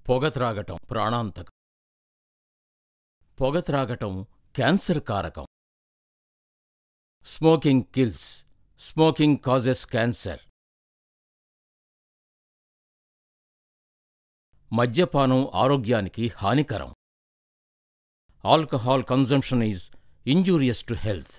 పొగ త్రాగటం ప్రాణాంతకం. పొగ త్రాగటం క్యాన్సర్ కారకం. Smoking kills. Smoking causes cancer. మద్యపానం ఆరోగ్యానికి హానికరం. Alcohol consumption is injurious to health.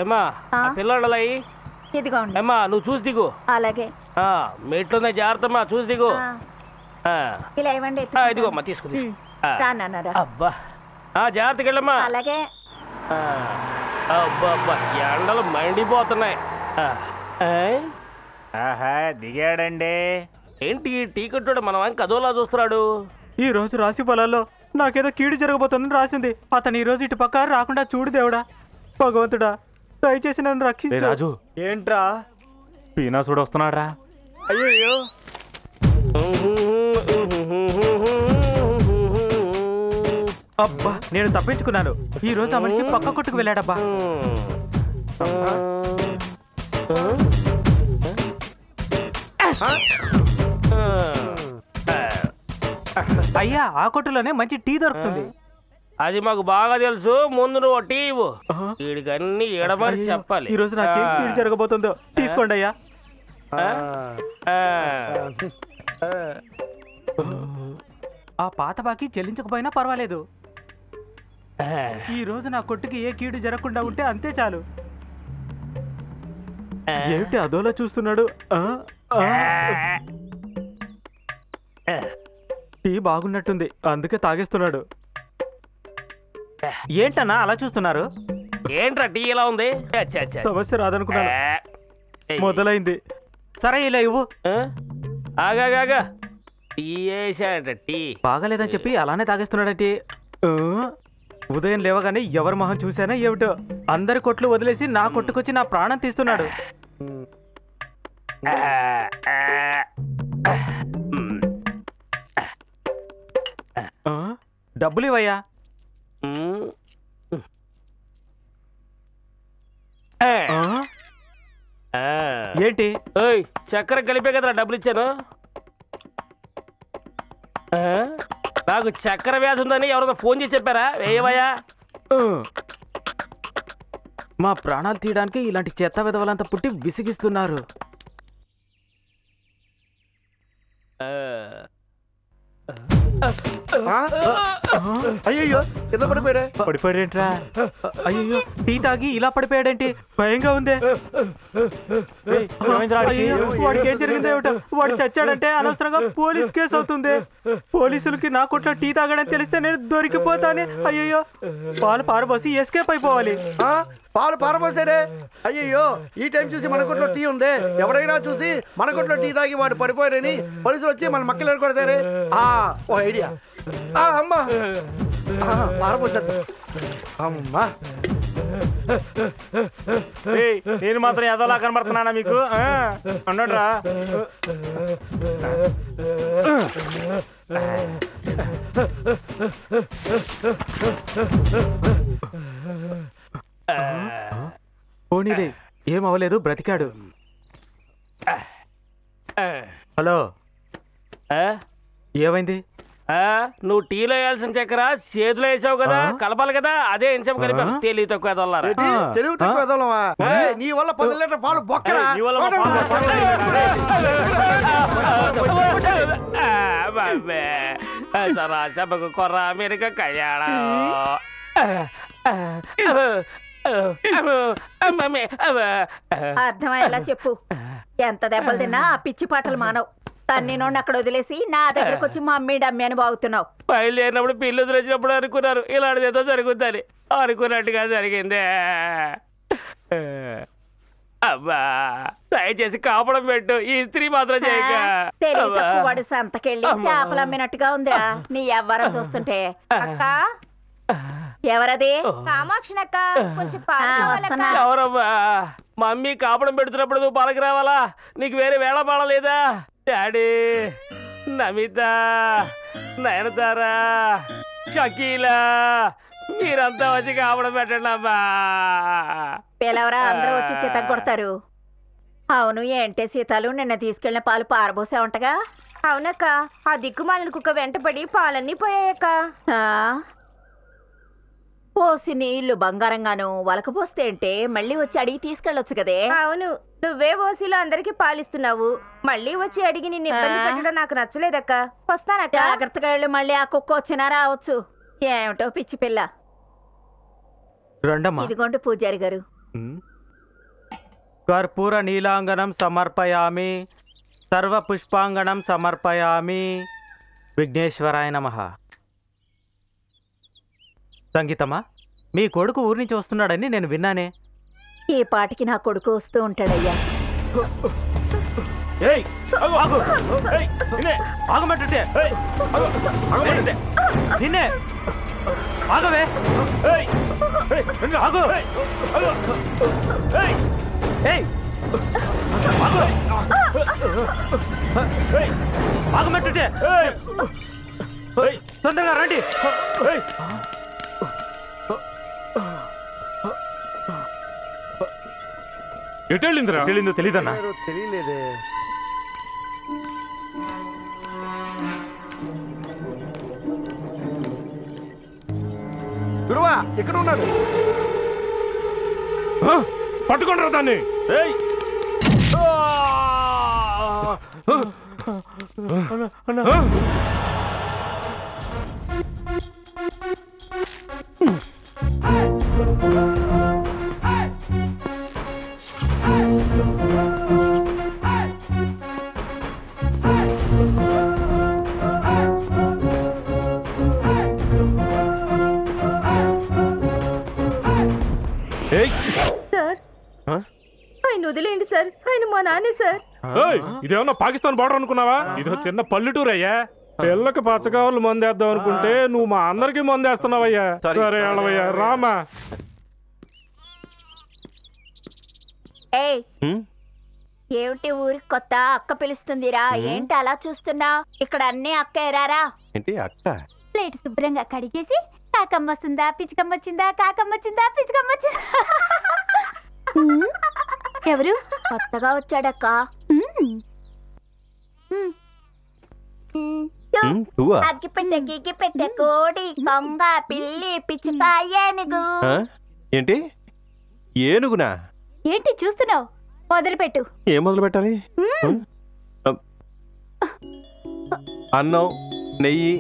ఏమా పిల్లలయి ఇదిగోండి. ఏమా నువ్వు చూసి దిగు. అలాగే. మెట్లున్నాయి, జాగ్రత్తమ్మా, చూసి దిగు. ఇలా ఇవ్వండి. ఇదిగోమ్మా, తీసుకుంది. అబ్బా జాగ్రత్తకి వెళ్ళమ్మా. అలాగే. అబ్బా అబ్బా ఎండలు మండిపోతున్నాయి. దిగాడండి. ఏంటి టీ కట్టుడు మన వంక అదోలా చూస్తున్నాడు. ఈ రోజు రాశి ఫలాల్లో నాకేదో కీడు జరగబోతుందని రాసింది. అతను ఈ రోజు ఇటు పక్క రాకుండా చూడు దేవుడా, భగవంతుడా, దయచేసి నన్ను రక్షించు. రాజు ఏంట్రా పీనాసుడు వస్తున్నాడ్రా. అయ్యో అబ్బా నేను తప్పించుకున్నాను. ఈ రోజు ఆ మనిషి పక్క కొట్టుకు వెళ్ళాడబ్బా. అయ్యా ఆ కొట్టులోనే మంచి టీ దొరుకుతుంది. అది మాకు బాగా తెలుసు. ముందు నువ్వు టీ ఇవ్వు. వీడికి అన్ని ఎడమరి చెప్పాలి. ఈ రోజు నాకేం కీడు జరగబోతుందో తీసుకోండి అయ్యా. ఆ పాత బాకీ చెల్లించకపోయినా పర్వాలేదు. ఈ రోజు నా కొట్టుకి ఏ కీడు జరగకుండా ఉంటే అంతే చాలు. ఏమిటి అదోలా చూస్తున్నాడు? టీ బాగున్నట్టుంది, అందుకే తాగేస్తున్నాడు. ఏంటన్నా అలా చూస్తున్నారు? ఏంట్రా టీ ఎలా ఉంది? సమస్య రాదనుకున్నాను. మొదలైంది. సరే ఇలా ఇవ్వు. ఆగాగా టీ వేసాడంట. టీ బాగాలేదని చెప్పి అలానే తాగేస్తున్నాడంటే. ఉదయం లేవగానే ఎవరి మొహం చూసానా ఏమిటో, అందరి కొట్లు వదిలేసి నా కొట్టుకొచ్చి నా ప్రాణం తీస్తున్నాడు. డబ్బులు ఇవ్వయ్యా. ఏంటి? చక్కెర కలిపే కదరా డబ్బులు ఇచ్చాను. నాకు చక్కెర వ్యాధి ఉందని ఎవరైనా ఫోన్ చేసి చెప్పారా? వేయవయ్యా. మా ప్రాణాలు తీయడానికి ఇలాంటి చెత్త విధవలంతా పుట్టి విసిగిస్తున్నారు. అయ్యో కింద పడిపోయాడే. పడిపోయాడేంట్రా? అయ్యో టీ తాగి ఇలా పడిపోయాడేంటి? భయంగా ఉంది. వాడికి ఏం జరిగిందో ఏమిటో. వాడు చచ్చాడంటే అనవసరంగా పోలీస్ కేసు అవుతుంది. పోలీసులకి నా కొట్లో టీ తాగడని తెలిస్తే నేను దొరికిపోతాను. అయ్యో పాలు పారబోసి ఎస్కేప్ అయిపోవాలి. పాలు పారబోసాడే. అయ్యయ్యో, ఈ టైం చూసి మన కొట్లో టీ ఉంది. ఎవరైనా చూసి మన కొట్లో టీ తాగి వాడు పడిపోయారని పోలీసులు వచ్చి మన మక్కలు కొడతారే. ఓ ఐడియా. అమ్మా పారబోసేద్దాం. అమ్మా నేను మాత్రం ఎదోలా కనబడుతున్నానా మీకు? అన్నట్రా పోనీలే, ఏం అవ్వలేదు, బ్రతికాడు. హలో, ఏమైంది? నువ్వు టీలో వేయాల్సిన చక్కెర చేతిలో వేసావు కదా, కలపాలి కదా, అదే ఎంచం కలిపి తెలివి తక్కువ తెలుగు తక్కువ ఎదలవా? నీ వల్ల 10 లీటర్ పాలు బొక్కరా. సభకు కొర్ర అమెరికా కళ్యాణ అర్థమయ్యేలా చెప్పు. ఎంత దెబ్బలు తిన్నా ఆ పిచ్చి పాటలు మానవు. తన్ని నోడిని అక్కడ వదిలేసి నా దగ్గరకు వచ్చి మమ్మీ డమ్మి అని బాగుతున్నావు. బయలుదేరినప్పుడు పిల్లు వదిలేసినప్పుడు అనుకున్నారు ఇలాంటిది ఏదో జరుగుతుంది. అనుకున్నట్టుగా జరిగిందే. అబ్బా, దయచేసి కాపడం పెట్టు, ఈ స్త్రీ మాత్రం చేయక. వాడు సంతకెళ్ళి చేపలు అమ్మినట్టుగా ఉందిరా నీ ఎవ్వరం చూస్తుంటే. అక్క, ఎవరది? కామాక్షినక్క, కొంచెం ఎవరమ్మా? మమ్మీ కాపడం పెడుతున్నప్పుడు నువ్వు పాలకి రావాలా? నీకు వేరే వేళ పాడలేదా? డాడీ, నమిత, నయనతారా, షకీలా, మీరంతా వచ్చి కాపడం పెట్టండి అమ్మా. పిలవరా, అందరూ వచ్చి చిత్త కొడతారు. అవును, ఏంటే సీతాలు నిన్న తీసుకెళ్లిన పాలు పారబోసా ఉంటగా? అవునక్క, ఆ దిక్కుమాలిన కుక్క వెంటపడి పాలన్నీ పోయాయక్క. పోసి నీళ్లు బంగారంగాను వలకపోస్తే అంటే మళ్ళీ వచ్చి అడిగి తీసుకెళ్ళొచ్చు కదే. అవును, నువ్వే ఓసీలో అందరికి పాలిస్తున్నావు, మళ్ళీ వచ్చి అడిగి నిన్ను ఇబ్బంది పెట్టడం నాకు నచ్చలేదక్క. వస్తానక్క. జాగ్రత్తగా వెళ్ళు, మళ్ళీ ఆ కుక్క వచ్చినా రావచ్చు. ఏమిటో పిచ్చి పిల్ల. ఇదిగోండి పూజారి గారు. కర్పూర నీలాంగనం సమర్పయామి, సర్వ పుష్పాంగణం సమర్పయామి. విఘ్నేశ్వరాయ నమః. సంగీతమ్మా, మీ కొడుకు ఊరి నుంచి వస్తున్నాడని నేను విన్నానే. ఈ పాటికి నా కొడుకు వస్తూ ఉంటాడయ్యా. నిన్నే ఆగవే. ఆగమంటుంటే తొందరగా రండి. ఎటెళ్ళిందిరా? తెలియదో తెలీదన్నా. తెలియలేదే. గురువా, ఎక్కడ ఉన్నాడు? పట్టుకుంటారా దాన్ని? వదిలేండి సార్, ఆయన మా నాన్నే సార్. ఇదేమన్నా పాకిస్తాన్ బార్డర్ అనుకున్నావా? ఇది చిన్న పల్లెటూరు అయ్యా. పిల్లకి పచ్చకావులు మందేద్దాం అనుకుంటే నువ్వు మా అందరికి మందేస్తున్నావయ్యా. సరే అలవయ్యా, రామా. ఏమిటి ఊరికి కొత్త అక్క పిలుస్తుందిరా? ఏంటి అలా చూస్తున్నా? ఇక్కడ అన్ని అక్క ఎరారా? ఏంటి అక్క? ప్లేట్ శుభ్రంగా కడిగేసి కాకమ్మ వస్తుందా, పిచ్చుకమ్మ వచ్చిందా, కాకమ్మ వచ్చిందా, పిచ్చుకమ్మ వచ్చిందా. ఎవరు? కొత్తగా వచ్చాడక్క. అగ్గిపెట్టె గిగ్గిపెట్టె కోడి కొంగ పిల్లి పిచ్చుక ఏనుగు. ఏంటి ఏనుగునా? ఏంటి చూస్తున్నావు? మొదలుపెట్టు. ఏం మొదలు పెట్టాలి? అన్నం, నెయ్యి,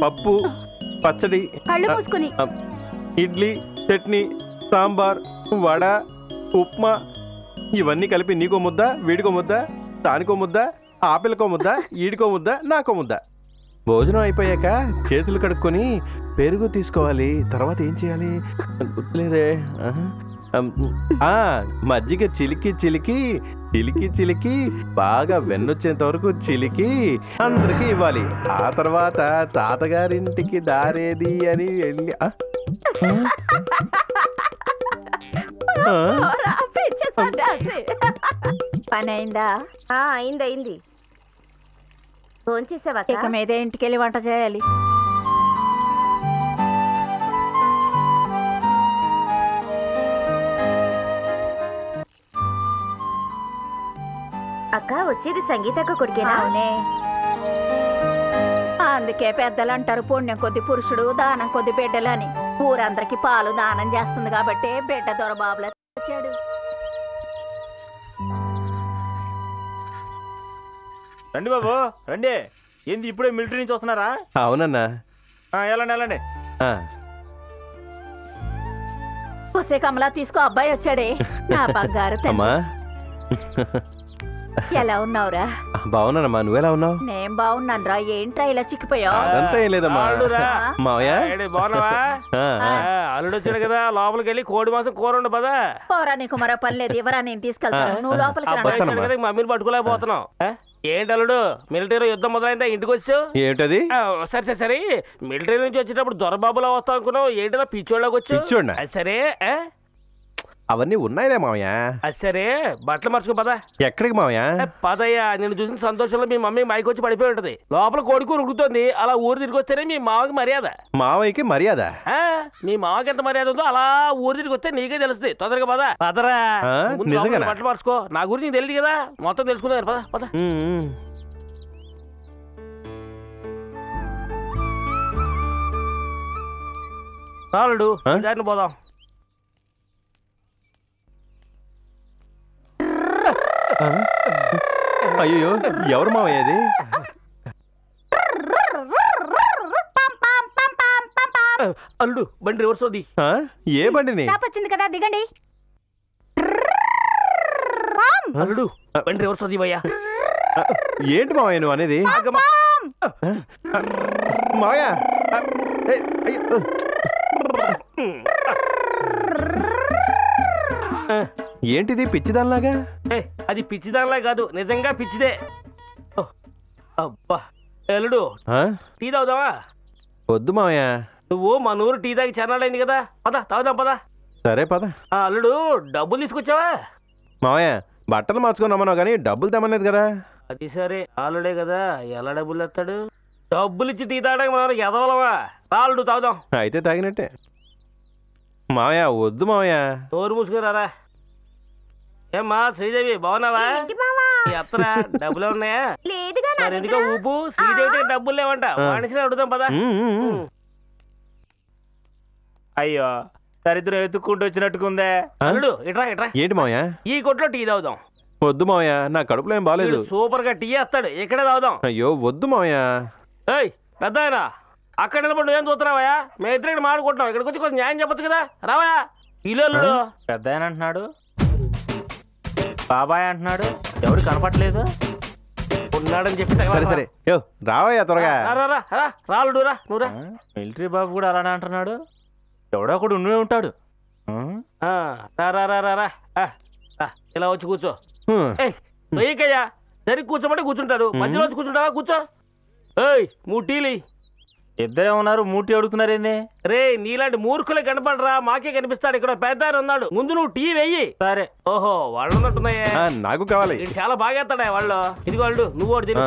పప్పు, పచ్చడి, కళ్ళు మూసుకుని, ఇడ్లీ, చట్నీ, సాంబార్, వడ, ఉప్మా, ఇవన్నీ కలిపి నీకో ముద్ద, వీడికో ముద్ద, దానికో ముద్ద, ఆపిల్కో ముద్ద, ఈడికో ముద్ద, నాకో ముద్ద. భోజనం అయిపోయాక చేతులు కడుక్కొని పెరుగు తీసుకోవాలి. తర్వాత ఏం చేయాలి గుర్తులేదే. మజ్జిగ చిలికి చిలికి చిలికి చిలికి బాగా వెన్నొచ్చేంత వరకు చిలికి అందరికి ఇవ్వాలి. ఆ తర్వాత తాతగారింటికి దారేది అని వెళ్ళి పని అయిందా? అయింది. భోంచేసావా? ఇక మీదే ఇంటికెళ్ళి వంట చేయాలి. అక్క వచ్చేది సంగీతక్క కొడుకేనా? అవునే. అందుకే పెద్దలు అంటారు పుణ్యం కొద్ది పురుషుడు దానం కొద్ది బిడ్డలని. ఊరందరికి పాలు దానం చేస్తుంది కాబట్టి బిడ్డ దొరబాబులా వచ్చాడు. రండి బాబు రండి. ఏంది ఇప్పుడే మిలిటరీ నుంచి వస్తున్నారా? అవునన్నా. వెళ్ళండి. వస్తే కమలా తీసుకో, అబ్బాయి వచ్చాడే నా బంగారు అమ్మా. ఎలా ఉన్నావురా? బాగున్నానమ్మా, నువ్వెలా ఉన్నావు? నేను బాగున్నాను రా. ఏంట్రా ఇలా చిక్కిపోయావు? అదంతా ఏం లేదమ్మా. మావయ్య బాగున్నావా? అల్లుడు వచ్చాడు కదా, లోపలికి వెళ్ళి కోడి మాసం కూర ఉండు పదా. పోరా, నీకు మరో పని లేదు. ఇవరా, నేను తీసుకెళ్తాను. నువ్వు లోపలికి మమ్మీని పట్టుకోలేకపోతున్నావు. ఏంటి అల్లుడు, మిలిటరీ యుద్ధం మొదలైందా? ఇంటికి వచ్చావు ఏంటది? సరే మిలిటరీ నుంచి వచ్చేటప్పుడు దొరబాబులా వస్తావు అనుకున్నావు. ఏంటదా పిచ్చోళ్ళకి వచ్చావు? సరే అవన్నీ ఉన్నాయిలే మావయ్య. సరే బట్టలు మర్చుకో పదా. ఎక్కడికి మావయ్య? పదయ్యా, నేను చూసిన సంతోషంలో మీ మమ్మీ మైకి వచ్చి పడిపోయి ఉంటది. లోపల కోడికూర ఉడుకుతుంది. అలా ఊరు తిరిగి వస్తేనే మీ మావకి మర్యాద. మావయ్యకి మర్యాద? మీ మావకి ఎంత మర్యాద ఉందో అలా ఊరు తిరిగి వస్తే నీకే తెలుస్తుంది. తొందరగా పదా. పదరా, బట్టలు మార్చుకో. నా గురించి నీకు తెలియదు కదా, మొత్తం తెలుసుకున్నారు. పద పద. చాలుడు దారిని పోదాం. అయ్యో, ఎవరు మావయ్య అది? అల్లుడు బండి రివర్స్ అవుది. ఏ బండిని? వచ్చింది కదా, దిగండి. అల్లుడు బండి రివర్స్ అవుది భయ్యా. ఏంటి మావయ్య నువ్వు అనేది? మావయ్య ఏంటిది పిచ్చిదానిలాగా? అది పిచ్చిదానిలా కాదు, నిజంగా పిచ్చిదే. అబ్బా అల్లుడు, టీ తాగుదావా? వద్దు మావయ్య. నువ్వు మా నూరు టీ తాగి చన్నాడైంది కదా, పద తాగుదాం పద. సరే పద. అల్లుడు డబ్బులు తీసుకొచ్చావా? మావయ్య బట్టలు మార్చుకున్నామన్నావు కానీ డబ్బులు తెమ్మలేదు కదా. అది సరే, ఆలుడే కదా, ఎలా డబ్బులు ఎత్తాడు? డబ్బులు ఇచ్చి టీ తాగడానికి మనం ఎదవలవా? అల్లుడు తాగుదాం. అయితే తాగినట్టే. మావయ్య వద్దు మావయ్య. నోరు మూసుకురారా. ఏమ్మా శ్రీదేవి బాగున్నావా? ఎత్తరా, డబ్బులు ఉన్నాయా? మరి ఎందుకో ఊపు. శ్రీదేవి డబ్బులు లేవంట. మనిషిని అడుగుదాం పదా. అయ్యో, దరిద్రం ఎత్తుక్కుంటూ వచ్చినట్టుకుందే. అల్లుడు ఇట్రా. ఏంటి మావయ్య? ఈ కొట్లో టీ తాగుదాం. వద్దు మావయ్య, నా కడుపులో ఏం బాలేదు. సూపర్ గా టీ వేస్తాడు, ఇక్కడే తాగుదాం. అయ్యో వద్దు మావయ్య. ఏయ్ పెద్ద ఆయన, అక్కడ నిలబడి నువ్వేం చూస్తున్నావా? మేము ఇద్దరు మాడుకుంటున్నాం. ఇక్కడికి వచ్చి కొంచెం న్యాయం చెప్పొచ్చు కదా. రావా ఇల్లు. పెద్ద ఆయన అంటున్నాడు, బాబాయ్ అంటున్నాడు, ఎవరు కనపట్లేదు. ఉన్నాడని చెప్పి సరే రావయ్యా త్వరగా. రాలుడు రా, నువ్వు రా. మిలిటరీ బాబు కూడా అలానే అంటున్నాడు. ఎవడో ఒకడు ఉండే ఉంటాడు. ఇలా వచ్చి కూర్చో. వెయ్యకయ్యా, సరిగ్గా కూర్చోమంటే కూర్చుంటాడు. మధ్యలో వచ్చి కూర్చుంటావా? కూర్చో. ఏయ్ మూడు టీలు. ఇద్దరే ఉన్నారు, మూటి అడుగుతున్నారేంది? రే నీలాంటి మూర్ఖులే కనపడరా, మాకే కనిపిస్తాడు. ఇక్కడ పెద్ద ఆయన ఉన్నాడు, ముందు నువ్వు టీ వెయ్యి. సరే. ఓహో వాళ్ళు ఉన్నట్టున్నాయే. నాకు కావాలి. చాలా బాగా ఎత్తాడా వాళ్ళు. ఇదిగో వాళ్ళు, నువ్వు ఒకటి తిను.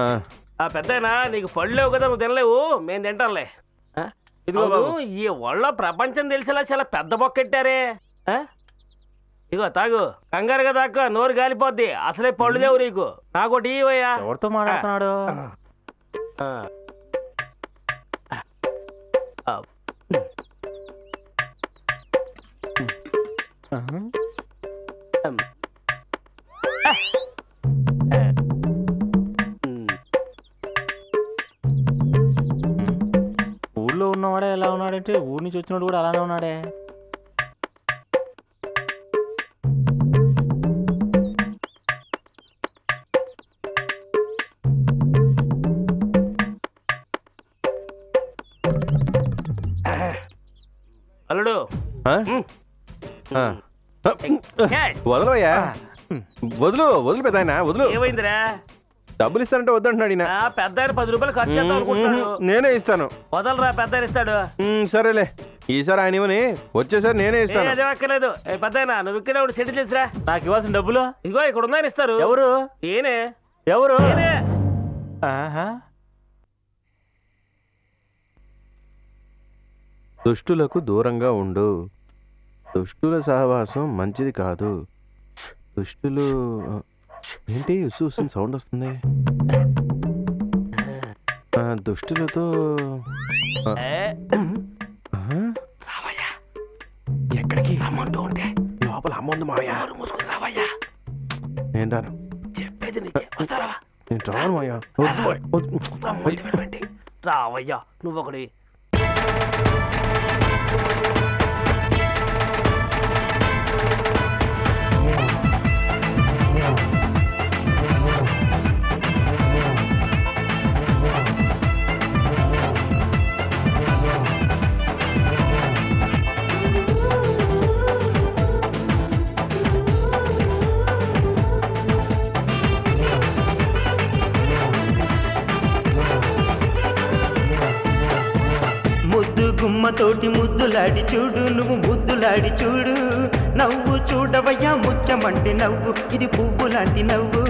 ఆ పెద్ద ఆయన నీకు పళ్ళు లేవు కదా, నువ్వు తినలేవు, మేము తింటాంలే. ఇదిగో ఈ వాళ్ళ ప్రపంచం తెలిసేలా చాలా పెద్ద బొక్కెట్టారే. ఇగో తాగు, కంగారు కదా అక్క, నోరు గాలిపోద్ది. అసలే పళ్ళు లేవు నీకు. నాకు టీ ఇవ్వయ్యా. ఎవరితో మాట్లాడుతున్నాడు? ఊళ్ళో ఉన్నవాడే ఎలా ఉన్నాడంటే ఊరి నుంచి వచ్చినాడు కూడా అలానే ఉన్నాడే. అల్లుడు వదలవయ్యా, వదులు వదులు పెద్ద ఆయన వదులు. ఏమైందిరా? డబ్బులు ఇస్తానంటే వద్దంటున్నాడు ఈయన. పెద్ద ఆయన 10 రూపాయలు ఖర్చు చేద్దాం అనుకుంటున్నాడు. నేనే ఇస్తాను. వదలరా, పెద్ద ఆయన ఇస్తాడు. సరేలే, ఈసారి ఆయన ఇవ్వని, వచ్చేసారి నేనే ఇస్తాను. అదే అక్కర్లేదు. పెద్ద ఆయన నువ్వు ఇక్కడ సెటిల్ చేసిరా. నాకు ఇవ్వాల్సిన డబ్బులు ఇదిగో ఇక్కడ ఉందని ఇస్తారు. ఎవరు? ఏనే. ఎవరు? దుష్టులకు దూరంగా ఉండు. దుష్టుల సహవాసం మంచిది కాదు. దుష్టులు ఏంటి ఉసు సౌండ్ వస్తుంది? దుష్టులతో ఎక్కడికి అమౌంట్ ఉంటే లోపల అమౌంట్ మావయ్యా. రావయ్యా. నేను రాను. చెప్పేది వస్తారా? నేను రాను మాయా. రావయ్యా నువ్వు ఒకటి. గుమ్మతోటి ముద్దులాడి చూడు, నువ్వు ముద్దులాడి చూడు. నవ్వు చూడవయ్యా ముచ్చమంటే నవ్వు, ఇది పువ్వు లాంటి నవ్వు.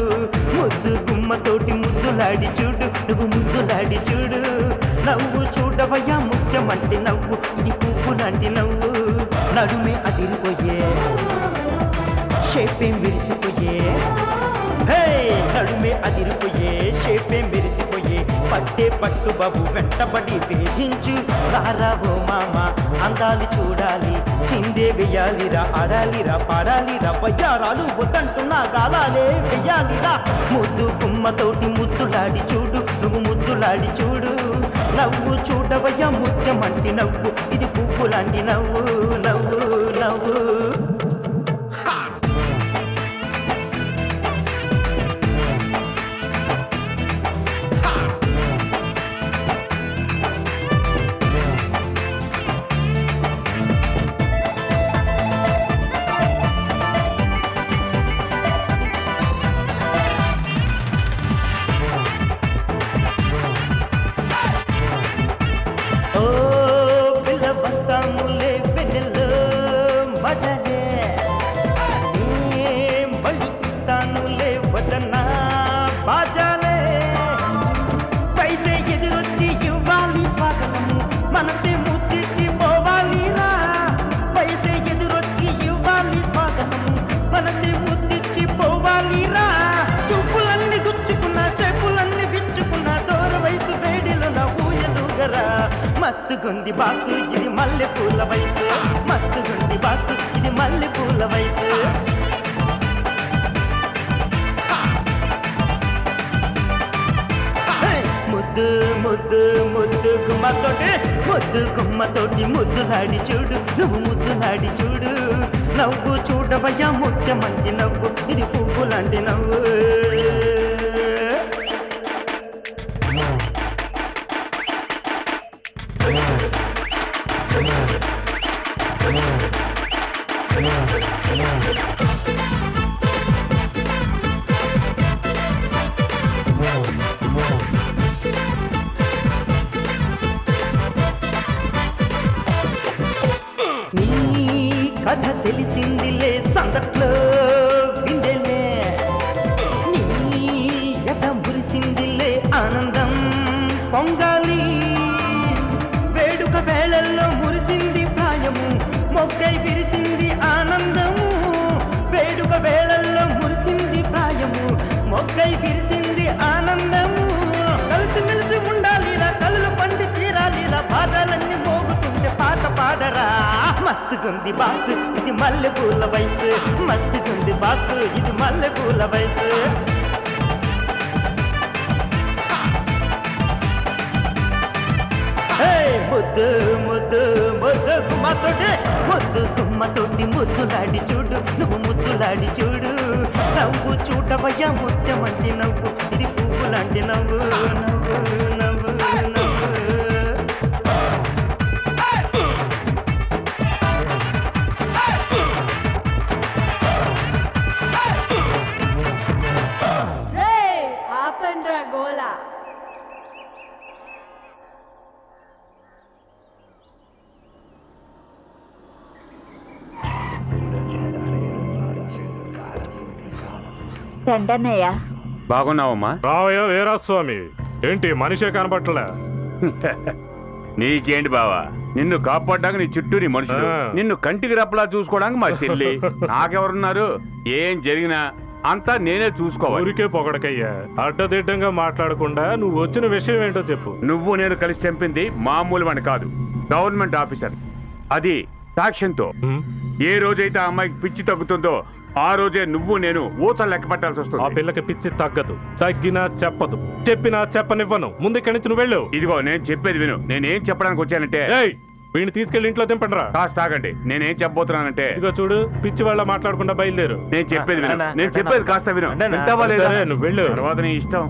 ముద్దు గుమ్మతోటి ముద్దులాడి చూడు, నువ్వు ముద్దులాడి చూడు. నవ్వు చూడవయ్యా ముచ్చమంటే నవ్వు, ఇది పువ్వు లాంటి నవ్వు. నడుమే అదిరిపోయే, షేపేం విరిసిపోయే. హే నడుమే అదిరిపోయే, షేపేం విరిసిపోయే. పట్టే పట్టు బాబు వెంటబడి వేధించు. రారావో మామ అందాలు చూడాలి, చిందే వెయ్యాలిరా, ఆడాలిరా, పాడాలిరా. వయ్యారాలు వద్దంటున్నా గాలాలే వెయ్యాలిరా. ముద్దు కుమ్మతోటి ముద్దులాడి చూడు, నువ్వు ముద్దులాడి చూడు. నవ్వు చూడవయ్యా ముత్యమంటి నవ్వు, ఇది పువ్వు లాంటి నవ్వు. నవ్వు నవ్వు మస్తుగుంది బాసు ఇది మల్లె పూల వయసు. మస్తుగుంది బాసు ఇది మల్లె పూల వయసు. ముద్దు ముద్దు ముద్దు గుమ్మతోటి, ముద్దు గుమ్మతోటి ముద్దులాడి చూడు, నువ్వు ముద్దులాడి చూడు. నవ్వు చూడవయ్యా ముత్యమంటి నవ్వు, ఇది పువ్వు లాంటి నవ్వు. నీ కథ తెలిసిందిలే సందట్లో విందెలే, నీ ఎద మురిసిందిలే ఆనందం పొంగాలి. వేడుక వేళల్లో మురిసింది ప్రాయము, మొగ్గై విరిసింది ఆనందము. వేడుక వేళల్లో మురిసింది ప్రాయము, మొగ్గై విరిసింది ఆనందము. కలిసిమెలిసి ఉండాలిరా, కళ్ళు పండి తీరాలిరా, బాధలన్నీ మోగుతుంటే పాట పాడరా. మస్తుగుంది బాసు ఇది మల్లె పూల వయసు. మస్తుగుంది బాసు ఇది మల్లె పూల వయసు. ముద్దు ముద్దు ముద్దు గుమ్మతోటి, ముద్దు గుమ్మతోటి ముద్దులాడి చూడు, నువ్వు ముద్దులాడి చూడు. నవ్వు చూడవయ్యా ముత్యమంటి నవ్వు, ఇది పువ్వు లాంటి నవ్వు. నవ్వు నవ్వు నవ్వు. దండన్నయ్య. బాగున్నావమ్మా? రావయ్య వీరాస్వామి, ఏంటి మనిషే కనబట్టలే? నీకేంటి బావా, నిన్ను కాపాడ్డానికి నీ చుట్టూ నీ మనుషులు, నిన్ను కంటికి రెప్పలా చూసుకోవడానికి మా చెల్లి, నాకెవరున్నారు? ఏం జరిగినా అంతా నేనే చూసుకోవాలి. ఊరికే పొగడకయ్యా, అడ్డదిడ్డంగా మాట్లాడకుండా నువ్వు వచ్చిన విషయం ఏంటో చెప్పు. నువ్వు నేను కలిసి చంపింది మామూలు వాడిని కాదు, గవర్నమెంట్ ఆఫీసర్. అది సాక్ష్యంతో. ఏ రోజైతే ఆ అమ్మాయికి పిచ్చి తగ్గుతుందో ఆ రోజే నువ్వు నేను ఊసలు లెక్క పెట్టాల్సి వస్తుంది. ఆ పిల్లకి పిచ్చి తగ్గదు, తగ్గినా చెప్పదు, చెప్పినా చెప్పనివ్వను. ముందు ఇక్కడి నుంచి నువ్వు వెళ్ళు. ఇదిగో నేను చెప్పేది విను. నేనేం చెప్పడానికి వచ్చానంటే, వీడిని తీసుకెళ్లి ఇంట్లో దింపండిరా. కాస్త ఆగండి, నేనేం చెప్పబోతున్నానంటే, ఇదిగో చూడు, పిచ్చి వాళ్ళ మాట్లాడకుండా బయలుదేరు. నేను చెప్పేది విను, నేను చెప్పేది కాస్త విను. వింటావా లేదా? నువ్వు వెళ్ళు, తర్వాత నీ ఇష్టం.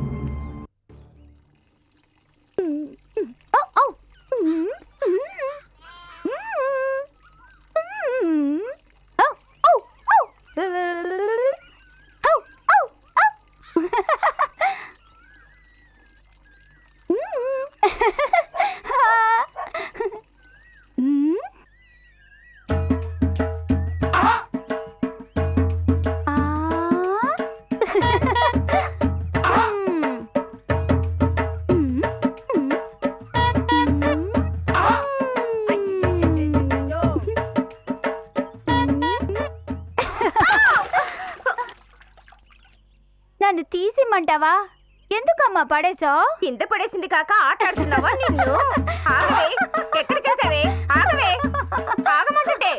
నన్ను తీసిమ్మంటావా? ఎందుకమ్మా పడేసా? కింద పడేసింది కాక ఆట ఆడుతున్నావా? నిన్ను ఆగవే, ఎక్కడికి వెళ్తావే? ఆగవే, ఆగమంటుంటే.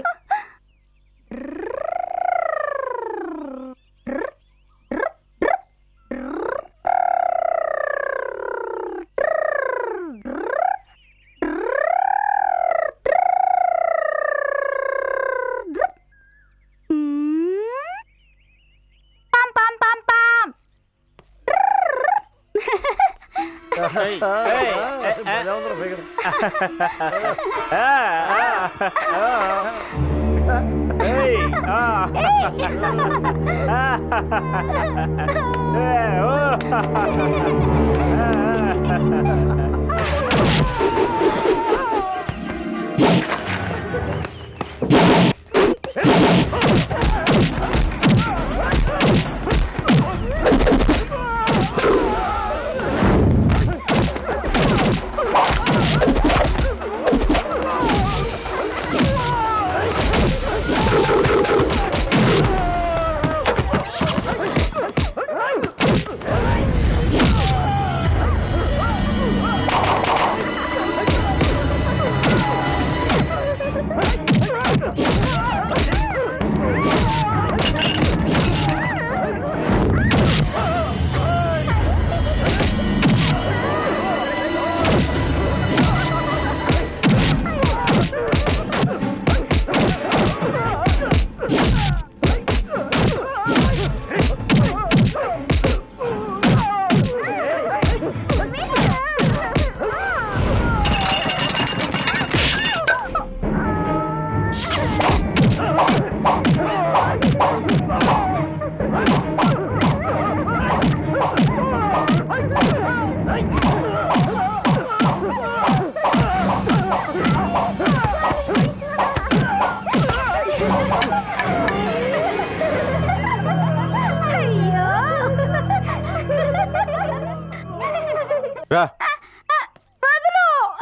రా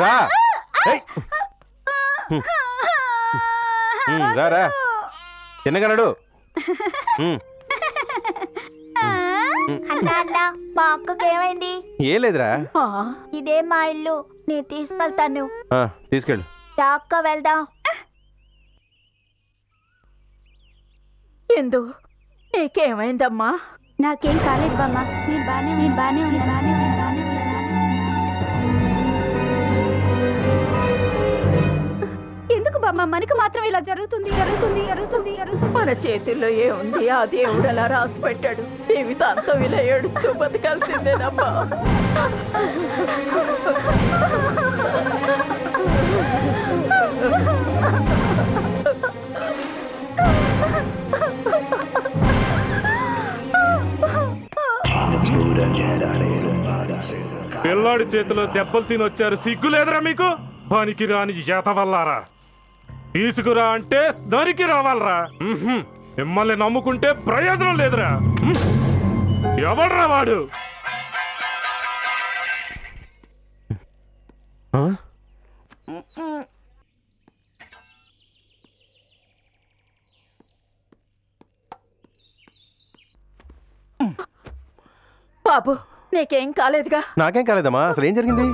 రా రా రా చిన్నగనడు. అన్నా మా అక్కకి ఏమైంది? ఏం లేదురా. ఇదే మా ఇల్లు, నేను తీసుకెళ్తాను. తీసుకెళ్ళు. అక్క వెళ్దాం. ఎందు నీకేమైందమ్మా? నాకేం కాలేదు బామ్మ, నేను బానే ఉన్నాను. ఎందుకు బామ్మ మనకు మాత్రం ఇలా జరుగుతుంది? మన చేతుల్లో ఏముంది? ఆ దేవుడు అలా రాసి పెట్టాడు. జీవితాంతం ఇలా ఏడుస్తూ బతకాల్సిందేనమ్మా. పిల్లాడి చేతిలో దెబ్బలు తినొచ్చారు, సిగ్గు లేదురా మీకు? పనికి రాని చేత వల్లారా. తీసుకురా అంటే దానికి రావాలరా. మిమ్మల్ని నమ్ముకుంటే ప్రయోజనం లేదురా. ఎవడ్రా వాడు? బాబు నీకేం కాలేదుగా? నాకేం కాలేదమ్మా. అసలు ఏం జరిగింది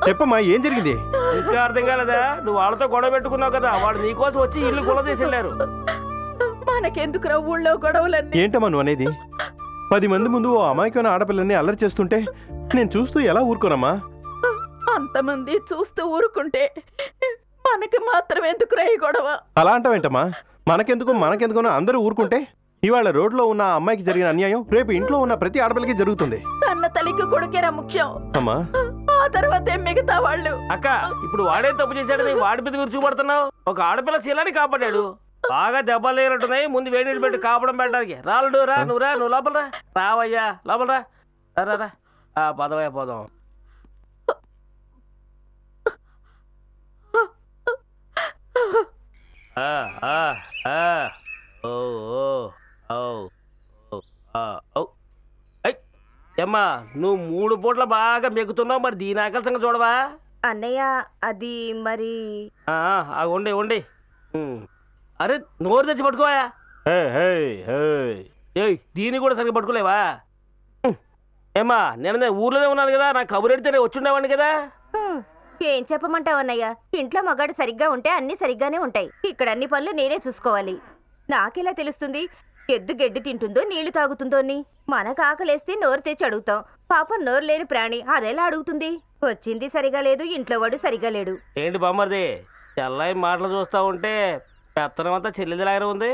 చెప్పమ్మా, ఏం జరిగింది? ఇంకా అర్థం కాలేదా? నువ్వు వాళ్ళతో గొడవ పెట్టుకున్నావు కదా, వాడు నీకోసం వచ్చి ఇల్లు గొడవ చేసి వెళ్ళారు. మనకెందుకురా ఊళ్ళో గొడవలన్నీ? ఏంటమ్మా నువ్వు అనేది? 10 మంది ముందు ఓ అమాయకమైన ఆడపిల్లని అల్లరి చేస్తుంటే నేను చూస్తూ ఎలా ఊరుకోనమ్మా? అంతమంది చూస్తూ ఊరుకుంటే మనకి మాత్రం ఎందుకురా ఈ గొడవ? అలా అంటావేంటమ్మా? మనకెందుకనో అందరూ ఊరుకుంటే ఇవాళ రోడ్లో ఉన్న ఆ అమ్మాయికి జరిగిన అన్యాయం రేపు ఇంట్లో ఉన్న ప్రతి ఆడపిల్లకి జరుగుతుంది. కన్న తల్లికి కొడుకేరా ముఖ్యం. అమ్మా ఆ తర్వాతే మిగతా వాళ్ళు. అక్క, ఇప్పుడు వాడే తప్పు చేశాడని వాడి మీద విరుచుకుపడుతున్నావు. ఒక ఆడపిల్ల శీలాన్ని కాపాడాడు. బాగా దెబ్బలు లేనట్టున్నాయి. ముందు వేడి నీళ్ళు పెట్టి కాపడం పెట్టడానికి. రాలుడు రా, నువ్వు లోపల రా. రావయ్యా లోపల రా. రా పదవయ్యా పోదాం. ఏమ్మా, నువ్వు 3 పూట్ల బాగా మెగుతున్నావు. మరి దీని ఆకలి సంగతి చూడవా? అన్నయ్య అది మరి ఉండి. అరే నోరు తెచ్చి పట్టుకోవా. దీన్ని కూడా సరిగ్గా పట్టుకోలేవా? ఏమ్మా, నేను ఊర్లోనే ఉన్నాను కదా, నాకు కబురు ఎడితేనే వచ్చుండేవాడిని కదా. ఏం చెప్పమంటావు అన్నయ్య? ఇంట్లో మగాడు సరిగ్గా ఉంటే అన్ని సరిగ్గానే ఉంటాయి. ఇక్కడ అన్ని పనులు నేనే చూసుకోవాలి. నాకెలా తెలుస్తుంది ఎద్దు గడ్డి తింటుందో నీళ్లు తాగుతుందో అని? మనకు ఆకలేస్తే నోరు తెచ్చి అడుగుతాం. పాపం నోరు లేని ప్రాణి అదెలా అడుగుతుంది? వచ్చింది సరిగా లేదు, ఇంట్లో వాడు సరిగా లేడు. ఏంటి బామ్మర్ది, చెల్లాయి మాటలు చూస్తా ఉంటే పెత్తనం అంతా చెల్లెదిలాగా ఉంది.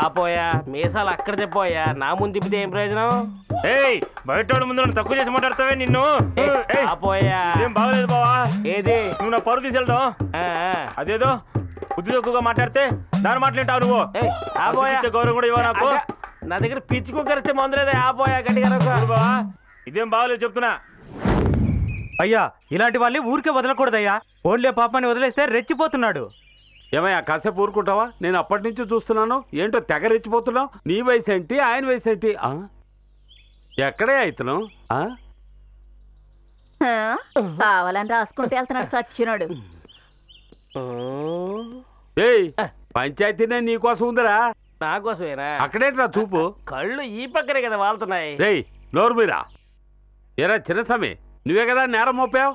ఆపోయా, మీసాలు అక్కడ చెప్పోయా, నా ముందు తిప్పితే ఏం ప్రయోజనం? బయట ముందు తక్కువ చేసి మాట్లాడతావే నిన్ను. ఆపోయా, ఏం బాగలేదు బావా. ఏది నువ్వు నా పరువు తీసుకెళ్తావు? అదేదో బుద్ధి తక్కువగా మాట్లాడితే దాని మాట్లాంటావు నువ్వు. గౌరవం కూడా ఇవ్వ నాకు. నా దగ్గర పిచ్చి కుక్కరిస్తే మందులేదా? ఆపోయా గట్టిగా. ఇదేం బాగలేదు చెప్తున్నా. అయ్యా, ఇలాంటి వాళ్ళని ఊరికే వదలకూడదయ్యా. ఓన్లే పాపాన్ని వదిలేస్తే రెచ్చిపోతున్నాడు. ఏమయ్యా కాసేపు ఊరుకుంటావా? నేను అప్పటి నుంచి చూస్తున్నాను, ఏంటో తెగ రెచ్చిపోతున్నావు. నీ వయసు ఏంటి, ఆయన వయసు ఏంటి? ఎక్కడే అవుతున్నాం? కావాలని రాసుకుంటే వెళ్తున్నాడు సచ్చినాడు. ఏయ్, పంచాయతీనే నీకోసం ఉందిరా. నా కోసమేనా? అక్కడేంట్రా చూపు? కళ్ళు ఈ పక్కనే కదా వాళ్తున్నాయి. రేయ్ నోరు మీరా. ఏరా చిన్నస్వామి, నువ్వే కదా నేరం మోపావు.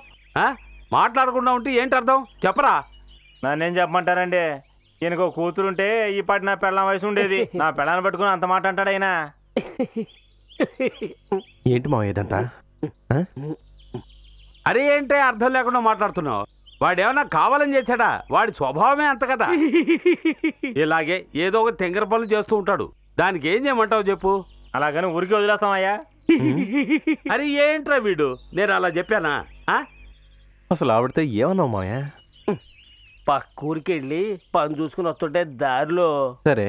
మాట్లాడకుండా ఉంటే ఏంటి అర్థం చెప్పరా? నన్నేం చెప్పమంటారండి? ఈయనకు కూతురుంటే ఈ పాటి నా పెళ్ళాం వయసు ఉండేది. నా పెళ్ళాన్ని పట్టుకుని అంత మాట అంటాడు ఆయన. ఏంటి మా ఏదంతా? అరే ఏంటే అర్థం లేకుండా మాట్లాడుతున్నావు? వాడేమన్నా కావాలని చేశాడా? వాడి స్వభావమే అంత కదా. ఇలాగే ఏదో ఒక తెంగర పనులు చేస్తూ ఉంటాడు. దానికి ఏం చేయమంటావు చెప్పు? అలాగని ఊరికి వదిలేస్తామయ్యా. అరే ఏంట్రా వీడు, నేను అలా చెప్పానా? అసలు ఆవిడతో ఏమన్నావు మాయా? పక్కూరికి వెళ్ళి పని చూసుకుని వస్తుంటే దారిలో. సరే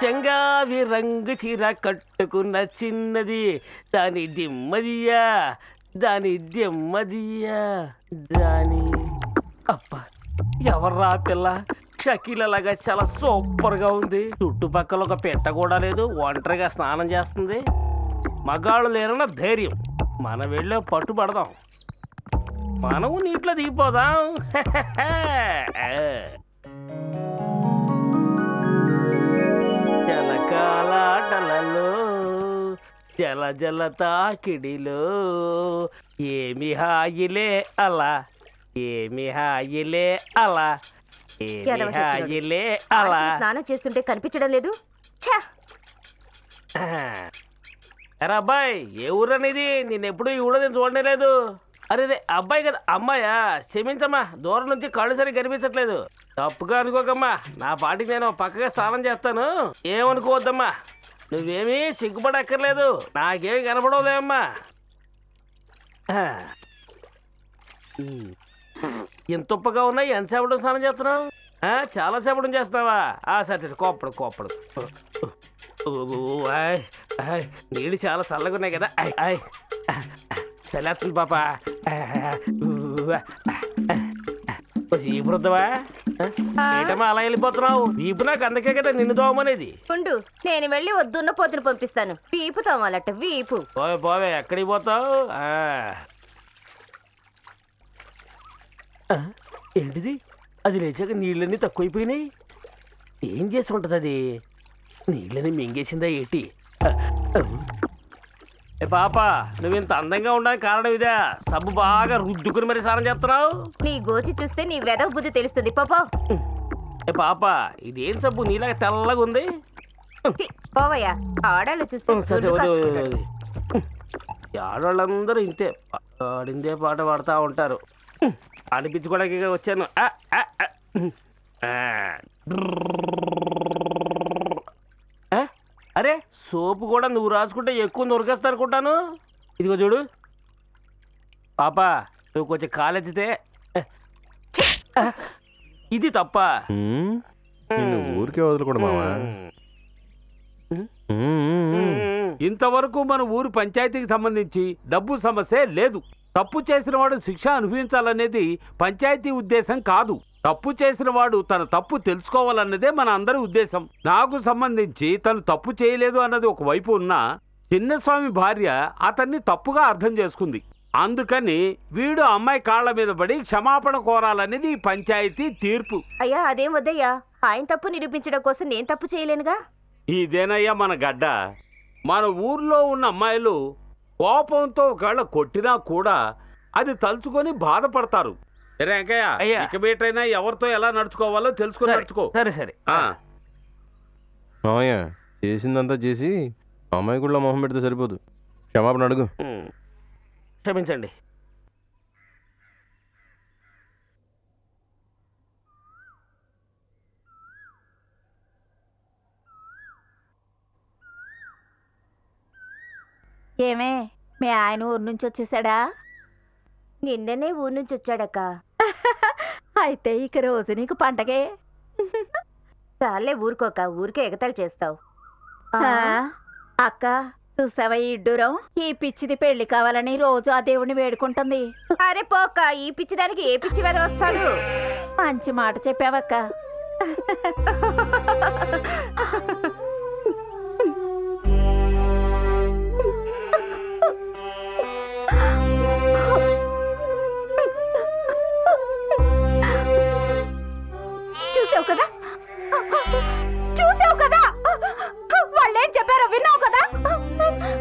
చెంగావి రంగు చీర కట్టుకున్న చిన్నది, దాని దిమ్మదియా, దాని అబ్బా ఎవర్రా పిల్ల? షకీలలాగా చాలా సూపర్ గా ఉంది. చుట్టుపక్కల ఒక పెట్ట కూడా లేదు, ఒంటరిగా స్నానం చేస్తుంది. మగాళ్ళు లేరన్న ధైర్యం. మనం వెళ్ళే పట్టుబడదాం, మనము నీటిలో దిగిపోదాం. జలకాలాటలలో జల జల తాకిడిలో ఏమి హాయిలే అలా, ఏమి హాయిలే అలా, ఏమి హాయిలే అలా. స్నానం చేస్తుంటే కనిపించడం లేదు. అరే అబ్బాయి, ఏ ఊరు అనేది? నేనెప్పుడు ఈ ఊళ్ళో నేను చూడనే లేదు. అరే అబ్బాయి కదా, అమ్మాయా? క్షమించమ్మా, దూరం నుంచి కళ్ళు సరిగ్గా కనిపించట్లేదు. తప్పుగా అనుకోకమ్మా, నా పాటికి నేను పక్కగా స్నానం చేస్తాను, ఏమనుకోవద్దమ్మా. నువ్వేమీ సిగ్గుపడక్కర్లేదు, నాకేమి కనపడవులేమ్మా. ఎంత ఉప్పగా ఉన్నాయి, ఎంతసేపటి స్నానం చేస్తున్నావు? చాలా సేపటి చేస్తున్నావా? సరే కోప్పడు. నీళ్ళు చాలా చల్లగా ఉన్నాయి కదా. చల్లేస్తుంది పాప. వీపురుద్దవా ఏంటమ్మా అలా వెళ్ళిపోతున్నావు? వీపు నాకు అందుకే కదా నిన్ను దోమనేది. ఉండు, నేను వెళ్ళి వద్దున్న పోతులు పంపిస్తాను. వీపు తోమాలట వీపు. పోవే పోవే, ఎక్కడికి పోతావు? ఏంటిది? అది లేచాక నీళ్ళన్నీ తక్కువైపోయినాయి. ఏం చేసి ఉంటది అది? నీళ్ళని మింగేసిందా ఏంటి? ఏ పాప, నువ్వు ఇంత అందంగా ఉండడానికి కారణం ఇదే. సబ్బు బాగా రుద్దుకుని మరి స్నానం చేస్తున్నావు. నీ గోచి చూస్తే నీ వెదవ బుద్ధి తెలుస్తుంది. పాపా ఏ పాప, ఇదేం సబ్బు నీలాగా తెల్లగా ఉంది? పోవయ్యా, ఆడాళ్ళు చూస్తే ఆడవాళ్ళందరూ ఇంతే, ఆడిందే పాట పాడుతూ ఉంటారు. అనిపించుకోవడానికి వచ్చాను. అరే, సోపు కూడా నువ్వు రాసుకుంటే ఎక్కువ నొరికేస్తా అనుకుంటాను. ఇదిగో చూడు పాప, నువ్వు కొంచెం కాలెత్తితే ఇది తప్ప. ఊరికే వదులుకోడు మావా. ఇంతవరకు మన ఊరు పంచాయతీకి సంబంధించి డబ్బు సమస్య లేదు. తప్పు చేసిన వాడు శిక్ష అనుభవించాలనేది పంచాయతీ ఉద్దేశం కాదు. తప్పు చేసిన వాడు తన తప్పు తెలుసుకోవాలన్నదే మన అందరి ఉద్దేశం. నాకు సంబంధించి తను తప్పు చేయలేదు అన్నది ఒకవైపు ఉన్నా, చిన్నస్వామి భార్య అతన్ని తప్పుగా అర్థం చేసుకుంది. అందుకని వీడు అమ్మాయి కాళ్ల మీద పడి క్షమాపణ కోరాలనేది ఈ పంచాయతీ తీర్పు. అయ్యా అదేం వద్దయ్యా, ఆయన తప్పు నిరూపించడం కోసం నేను తప్పు చేయలేనుగా. ఇదేనయ్యా మన గడ్డ. మన ఊర్లో ఉన్న అమ్మాయిలు కోపంతో ఒకవేళ కొట్టినా కూడా అది తలుచుకొని బాధపడతారు. సరే వెంకయ్య, ఇక మీటైనా ఎవరితో ఎలా నడుచుకోవాలో తెలుసుకొని నడుచుకో. సరే సరే. మామయ్య, చేసిందంతా చేసి అమ్మాయి కూడా మొహం పెడితే సరిపోదు. క్షమాపణ అడుగు. క్షమించండి. ఏమే, మీ ఆయన ఊరు నుంచి వచ్చేసాడా? నిన్ననే ఊరు నుంచి వచ్చాడక్క. అయితే ఇక రోజు నీకు పండగే. చాలే ఊరుకోక, ఊరికే ఎగతాళి చేస్తావు. అక్క చూసావా ఈ ఇడ్డూరం? ఈ పిచ్చిది పెళ్లి కావాలని రోజు ఆ దేవుణ్ణి వేడుకుంటుంది. అరే పోక, ఈ పిచ్చిదానికి ఏ పిచ్చి వెద వస్తాడు? మంచి మాట చెప్పావక్క. చూసావు కదా, చూసావు కదా, వాళ్ళేం చెప్పారో విన్నావు కదా,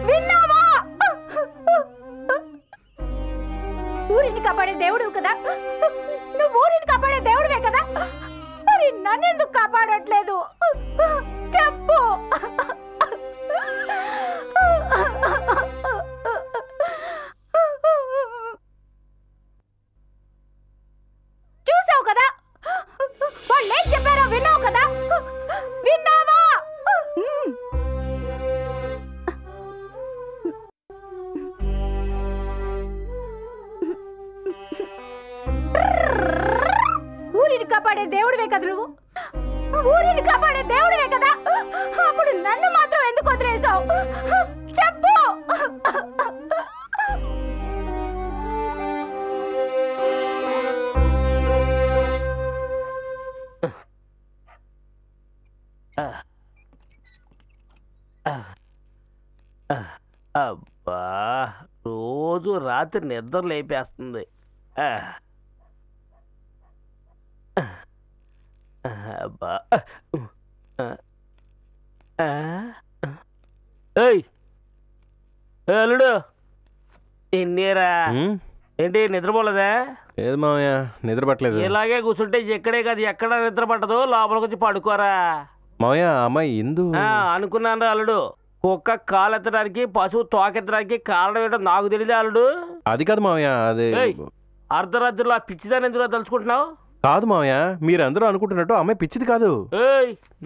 విన్నావా? ఊరిని కాపాడే దేవుడు కదా నువ్వు, ఊరిని కాపాడే దేవుడివే కదా, మరి నన్నెందుకు కాపాడట్లేదు చెప్పు. చూసావు కదా, వాళ్ళేం చెప్పారో విన్నావు కదా, విన్నావా? ఊరిని కాపాడే దేవుడివే కదా నువ్వు, ఊరిని కాపాడే దేవుడివే కదా, అప్పుడు నన్ను మాత్రం ఎందుకు వదిలేసావు చెప్పు. అబ్బా, రోజు రాత్రి నిద్ర లేపేస్తుంది. అబ్బా, అల్లుడు ఎన్నేరా? ఏంటి నిద్రపోలేదా? లేదు మామయ్య, నిద్ర పట్టలేదు. ఇలాగే కూర్చుంటే ఎక్కడే కాదు ఎక్కడ నిద్ర పట్టదు, లోపలికి వచ్చి పడుకోరా. మామయ్య, అమ్మాయి ఇందు అనుకున్నాను రా అల్లుడు. కుక్క కాలెత్తడానికి, పశువు తోకెత్తడానికి కారణం ఏంటో నాకు తెలియదు అల్లుడు. అది కాదు మామయ్య, అదే అర్ధరాత్రిలో ఆ పిచ్చిదాన్ని ఎందుకు తలుచుకుంటున్నావు? కాదు మామయ్య, మీరందరూ అనుకుంటున్నట్టు అమ్మాయి పిచ్చిది కాదు.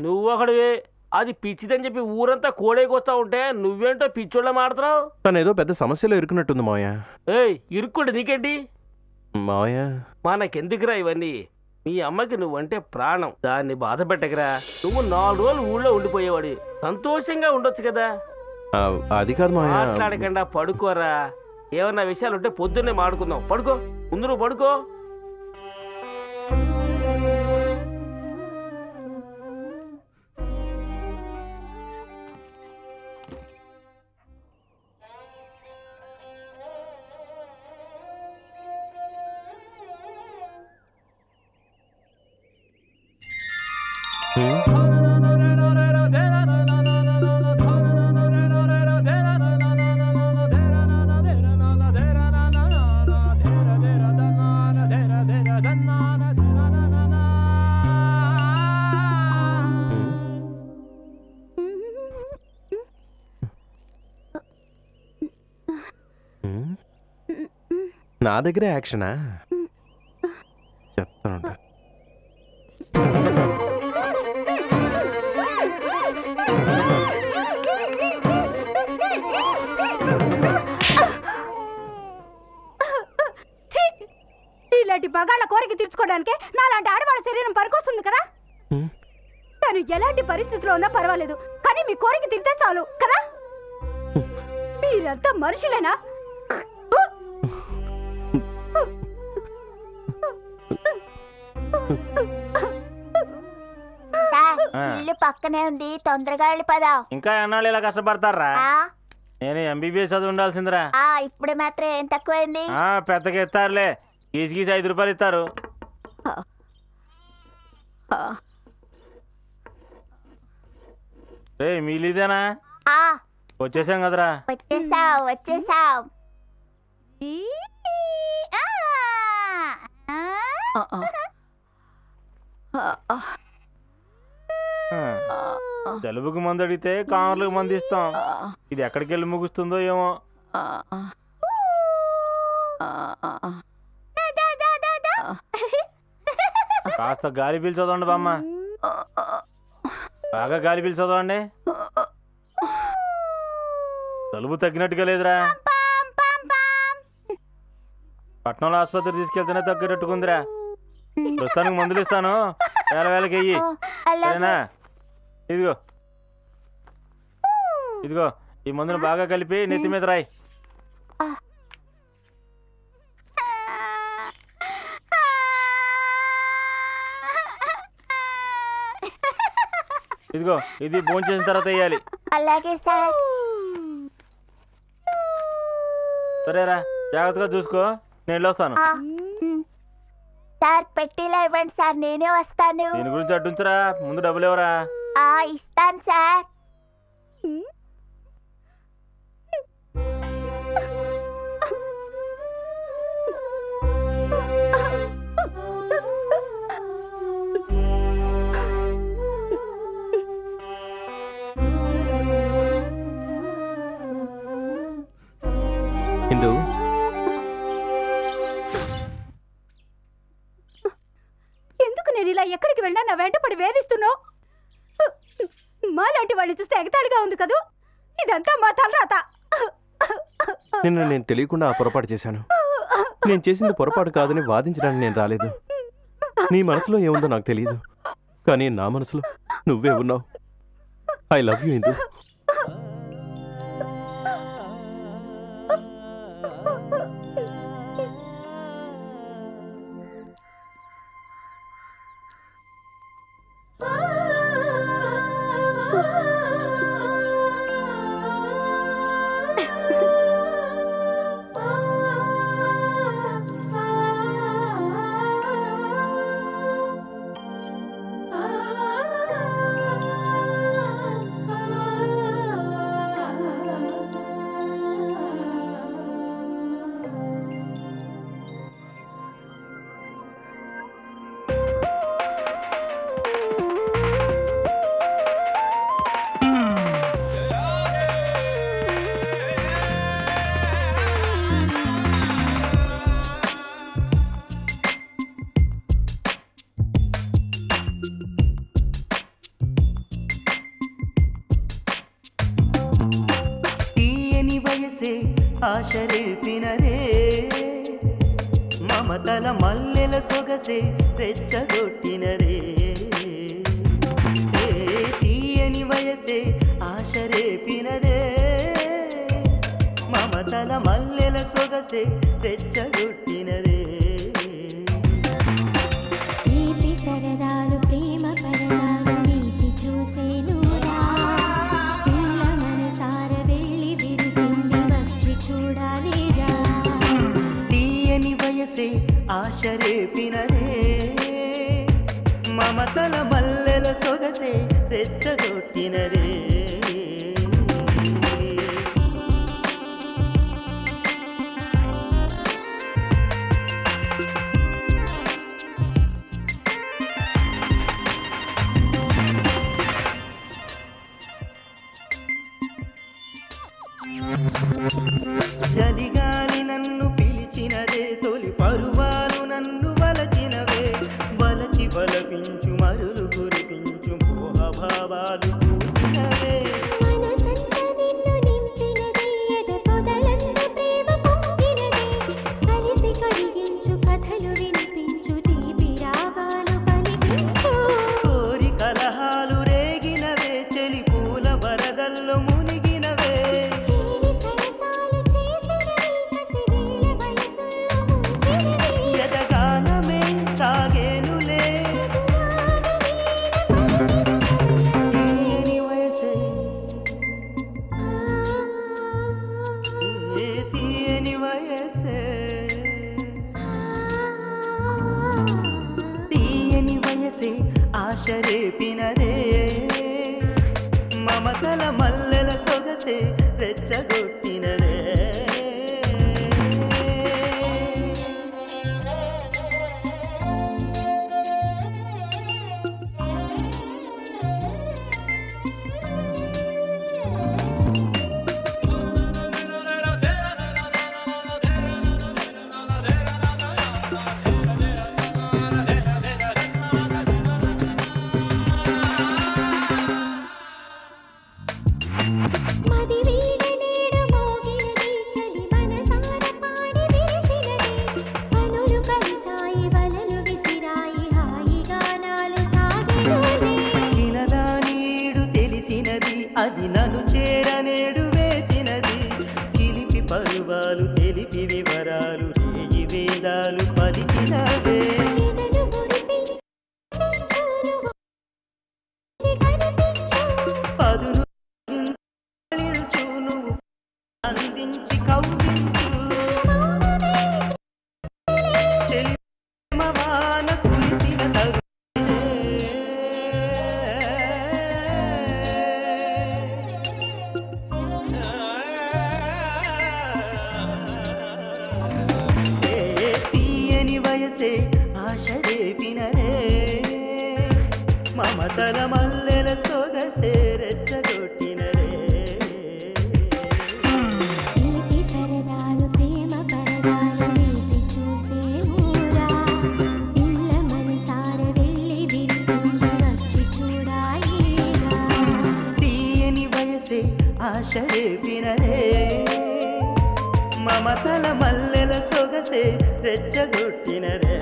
నువ్వు ఒకడివే, అది పిచ్చిదని చెప్పి ఊరంతా కోడేకొస్తా ఉంటే నువ్వేంటో పిచ్చోళ్ళ మాడుతున్నావు. తను ఏదో పెద్ద సమస్యలో ఇరుకున్నట్టుంది మామయ్య. ఇరుక్కోండి నీకేంటి మామయ్య? మనకెందుకురా ఇవన్నీ? మీ అమ్మకి నువ్వంటే ప్రాణం, దాన్ని బాధ పెట్టకరా. నువ్వు 4 రోజులు ఊళ్ళో ఉండిపోయేవాడి, సంతోషంగా ఉండొచ్చు కదా. అది కాదు మామయ్య. మాట్లాడకుండా పడుకోరా. ఏమన్నా విషయాలు ఉంటే పొద్దున్నే మాడుకుందాం. పడుకో, ముందు నువ్వు పడుకో. నా దగ్గరే యాక్షనా చెప్తాను. ఇలాంటి మగాళ్ళ కోరిక తీర్చుకోవడానికే నాలాంటి ఆడవాళ్ళ శరీరం పనికొస్తుంది కదా. తను ఎలాంటి పరిస్థితిలో ఉన్నా పర్వాలేదు, కానీ మీ కోరిక తీరితే చాలు కదా. మీరంతా మనుషులేనా? ఇల్లు పక్కనే ఉంది, తొందరగా వెళ్ళిపోదాం. ఇంకా ఎన్నాళ్ళు ఇలా కష్టపడతారా? నేను ఎంబీబీఎస్ చదువు ఉండాల్సిందిరా. ఇప్పుడు మాత్రం ఏం తక్కువైంది? పెద్దగా ఇస్తారులే, గీసి గీసి 5 రూపాయలు ఇస్తారు. మీలిదేనా? వచ్చేసాం కదరా. వచ్చేసాం. జలుబుకి మందు అడిగితే కామర్లకు మందు ఇస్తాం. ఇది ఎక్కడికి వెళ్ళి ముగుస్తుందో ఏమో. కాస్త గాలి పీల్చి చదవండి బామ్మ, బాగా గాలి పీల్చి చదవండి. జలుబు తగ్గినట్టుగా లేదురా. పట్నంలో ఆసుపత్రి తీసుకెళ్తేనే తగ్గేటట్టుకుందిరా. ప్రస్తుతానికి మందులు ఇస్తాను, వేలకి వెయ్యి. సరేనా? ఇదిగో ఇదిగో ఈ మందును బాగా కలిపి నెత్తి మీద రాయి. ఇదిగో ఇది భోంచేసిన తర్వాత వేయాలి. అలాగే సార్. సరేరా, జాగ్రత్తగా చూసుకో, నేను వెళ్ళొస్తాను. సార్ పెట్టిలా ఇవ్వండి సార్, నేనే వస్తాను. దీని గురించి అడ్డుంచరా, ముందు డబ్బులు ఎవరా? ఇస్తాను సార్. హిందూ, ఎందుకు నేను ఇలా ఎక్కడికి వెళ్ళినా నా వెంటపడి వేధిస్తున్నావు? మాలాంటి వాళ్ళు చూస్తే ఎగతాళిగా ఉంది కదూ. ఇదంతా మా తలరాత. నిన్ను నేను తెలియకుండా ఆ పొరపాటు చేశాను. నేను చేసింది పొరపాటు కాదని వాదించడానికి నేను రాలేదు. నీ మనసులో ఏముందో నాకు తెలియదు, కానీ నా మనసులో నువ్వే ఉన్నావు. I love you Hindu. ఆశరేపినదే మమతల మల్లెల సొగసే రెచ్చగొట్టినదే. తీయని వయసే ఆశరేపినదే మమతల మల్లెల సొగసే రెచ్చగొట్టినదే. నీతి సరదాలు ప్రేమ పరదాలు నీతి చూసేను తీయని వయసే ఆశరేపినదే మమతల మల్లెల సొగసే రెచ్చగొట్టినదే. చలిగాలి నన్ను పిలిచినదే, మురిసినవే పదును నిల్చు నువ్వు అందించి కౌగిలించు చెలిమవాన కురిసిన తీయని వయసే ఆశ రేపినరే మమతల మల్లెల సొగసే రెచ్చగొట్టినరే తీపి సరదాలు ప్రేమ పరదాలు వేసి చూసేనురా ఇళ్ళ మనసార వెళ్ళి విరిసింది వచ్చి చూడాలిరా తీయని వయసే ఆశ రేపినరే మమతల మల్లెల సొగసే రెచ్చగొట్టినరే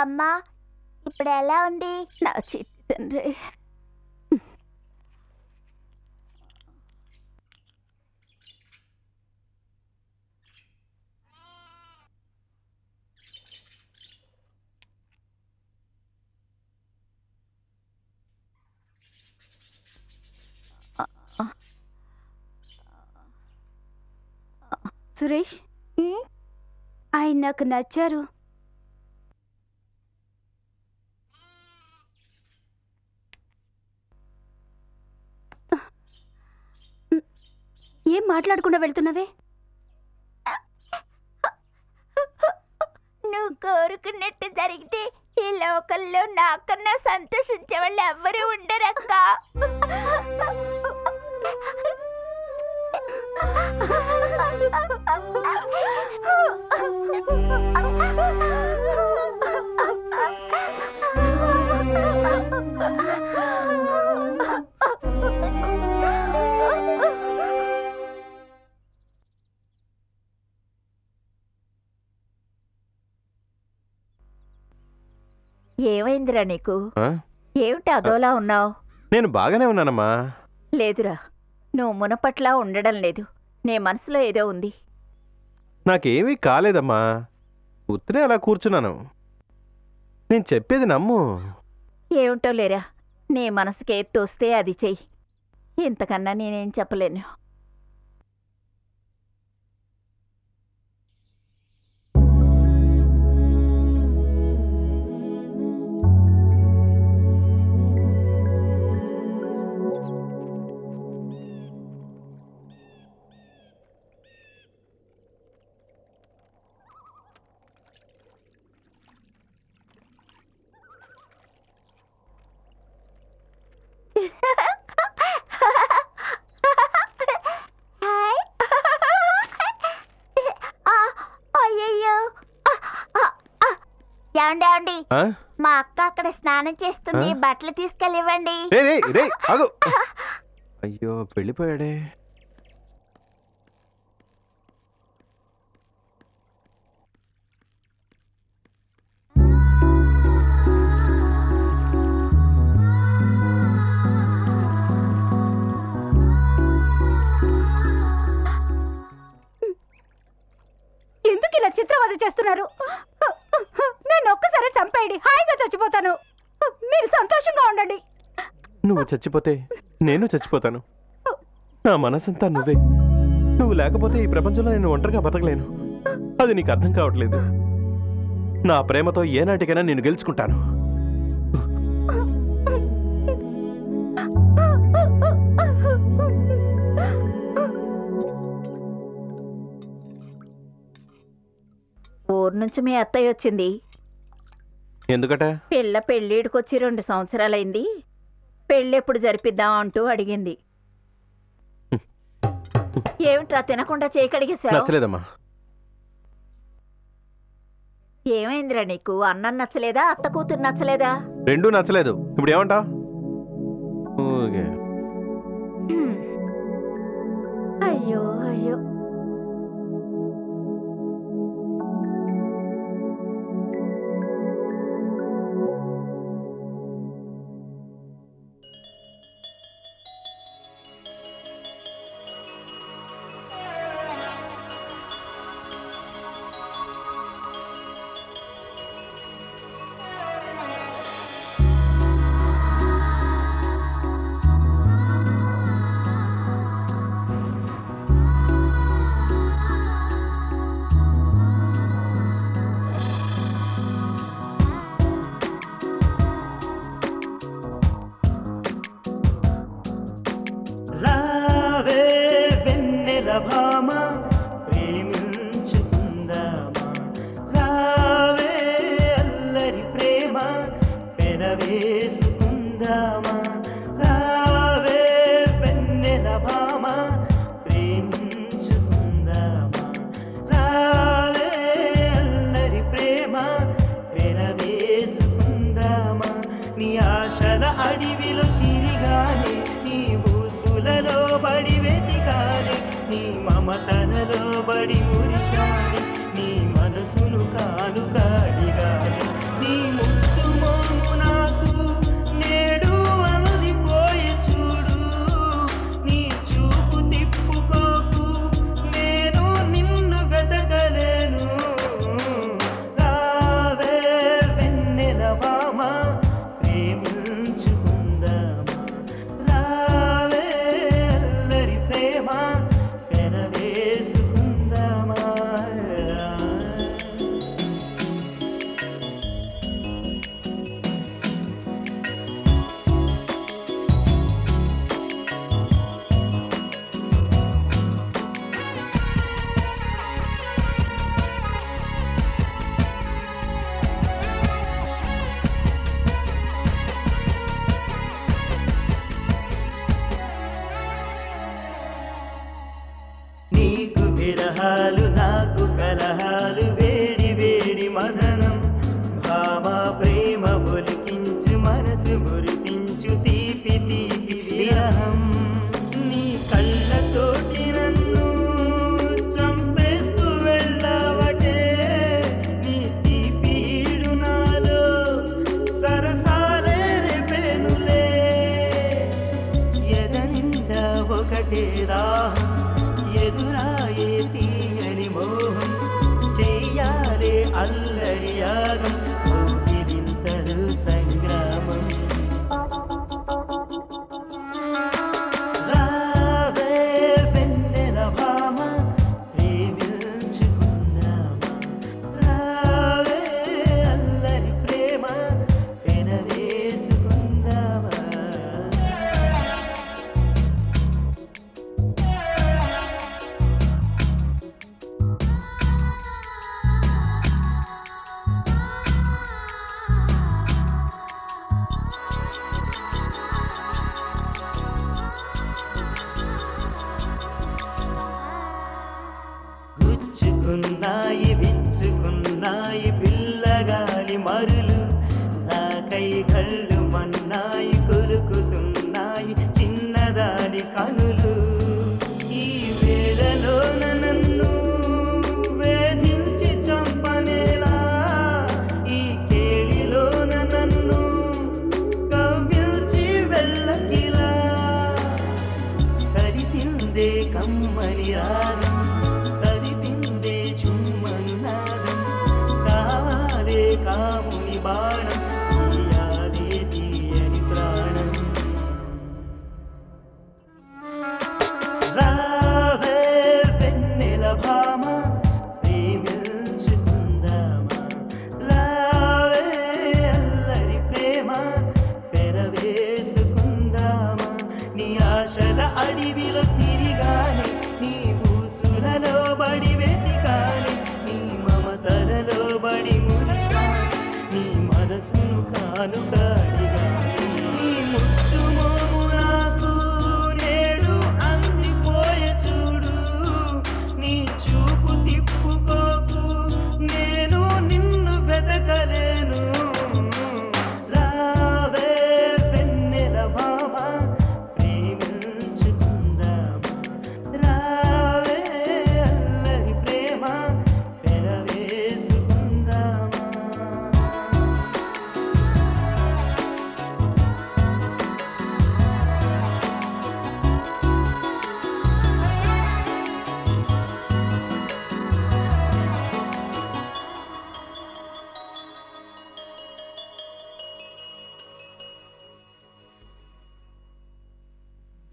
అమ్మ ఇప్పుడు ఎలా ఉంది? నా చిట్టి తండ్రి. సురేష్ ఆయన నాకు నచ్చారు. ఏం మాట్లాడకుండా వెళ్తున్నావే? నువ్వు కోరుకున్నట్టు జరిగితే ఈ లోకల్లో నాకన్నా సంతోషించే వాళ్ళు ఎవ్వరూ ఉండరక్క. ఏమైందిరా నీకు? ఏమిటి అదోలా ఉన్నావు? నేను బాగానే ఉన్నానమ్మా. లేదురా, నువ్వు మునపట్లా ఉండడం లేదు. నీ మనసులో ఏదో ఉంది. నాకేమీ కాలేదమ్మా, ఉత్తరే అలా కూర్చున్నాను. నేను చెప్పేది నమ్ము. ఏమిటో లేరా, నీ మనసుకి ఏది తోస్తే అది చెయ్యి. ఇంతకన్నా నేనేం చెప్పలేను. ఏమండి, మా అక్క అక్కడ స్నానం చేస్తుంది, బట్టలు తీసుకెళ్ళివ్వండి. అయ్యో వెళ్ళిపోయాడే. ఎందుకు ఇలా చిత్రవద చేస్తున్నారు? నేను ఒక్కసారి చంపేయండి, హాయిగా చచ్చిపోతాను. మీరు సంతోషంగా ఉండండి. నువ్వు చచ్చిపోతే నేను చచ్చిపోతాను. నా మనసంతా నువ్వే. నువ్వు లేకపోతే ఈ ప్రపంచంలో నేను ఒంటరిగా బతకలేను. అది నీకు అర్థం కావట్లేదు. నా ప్రేమతో ఏనాటికైనా నేను గెలుచుకుంటాను. ఊరు నుంచి మీ అత్తయ్య వచ్చింది. ఎందుకట? పిల్ల పెళ్ళిడికొచ్చి 2 సంవత్సరాలైంది. పెళ్ళి ఎప్పుడు జరిపిద్దాం అంటూ అడిగింది. ఏమిట్రా తినకుండా చేయి కడిగేశావు? నచ్చలేదమ్మా. ఏమైందిరా నీకు? అన్నం నచ్చలేదా, అత్త కూతురు నచ్చలేదా? రెండూ నచ్చలేదు. ఇప్పుడు ఏమంటావు? ఓకే. అయ్యో అయ్యో. భామా ప్రేమించుకుందామా, రావే అల్లరి ప్రేమ పెనవేసుకుందామా, రావే వెన్నెల భామా ప్రేమించుకుందామా, రావే అల్లరి ప్రేమ పెనవేసుకుందామా. నీ ఆశల అడవిలో తిరిగానే, నీ ఊసులలో బడి వెతికానే, నీ మమతలలో బడి మురిశాని, నీ మనసును కానుకాడిగాని, నీ ముద్దు మోము నాకు నేడు అందిపోయే చూడు, నీ చూపు తిప్పుకోకు నేను నిన్ను వెతకలేను, రావే వెన్నెల భామ ప్రేమించుకుందామా, రావే అల్లరి ప్రేమ పెనవేసుకుందామా. నీకు విరహాలు నాకు కలహాలు, వేడి వేడి మదనం భామ ప్రేమ ఒలికించు, మనసు మురిపించు తీపి తీపి విరహం. నీ కళ్ళతోటి నన్ను చంపేస్తూ వెళ్ళవటే, నీ తీపి ఈడు నాలో సరసాలే రేపెనులే, ఎదంతా ఒకటే రాహం, ఎదురాయే తీయని మోహం, చెయ్యాలే అల్లరి యాగం, ఊపిరింతలు సంగ్రామం. రావే వెన్నెల భామ ప్రేమించుకుందామా, రావే అల్లరి ప్రేమ పెనవేసుకుందామా. గుచ్చుకున్నాయి విచ్చుకున్నాయి పిల్లగాలి మరులు, నాకై కళ్ళు మన్నాయి కొరుకుతున్నాయి చిన్నదాని కనులు. ఈ వేళలో నన్ను వేధించి చంపనేలా, ఈ కేళిలో నన్ను కవ్విల్చి వెళ్ళకిలా, తరిసిందే కమ్మని రాగం, తరిపిందే చుమ్మను నాదం, కావాలే కాముని బాణం, తీయాలే తీయని ప్రాణం. రావే వెన్నెల భామ ప్రేమించుకుందామా, రావే అల్లరి ప్రేమ పెనవేసుకుందామా. నీ ఆశల అడవిలో తిరిగానే, నీ ఊసులలో బడి వెతికానే, నీ మమతలలో బడి మురిశానే, నీ మనసును కానుకాడిగాని, నీ ముద్దు మోము నాకు నేడు అందిపోయే చూడు, నీ చూపు తిప్పుకోకు నేను నిన్ను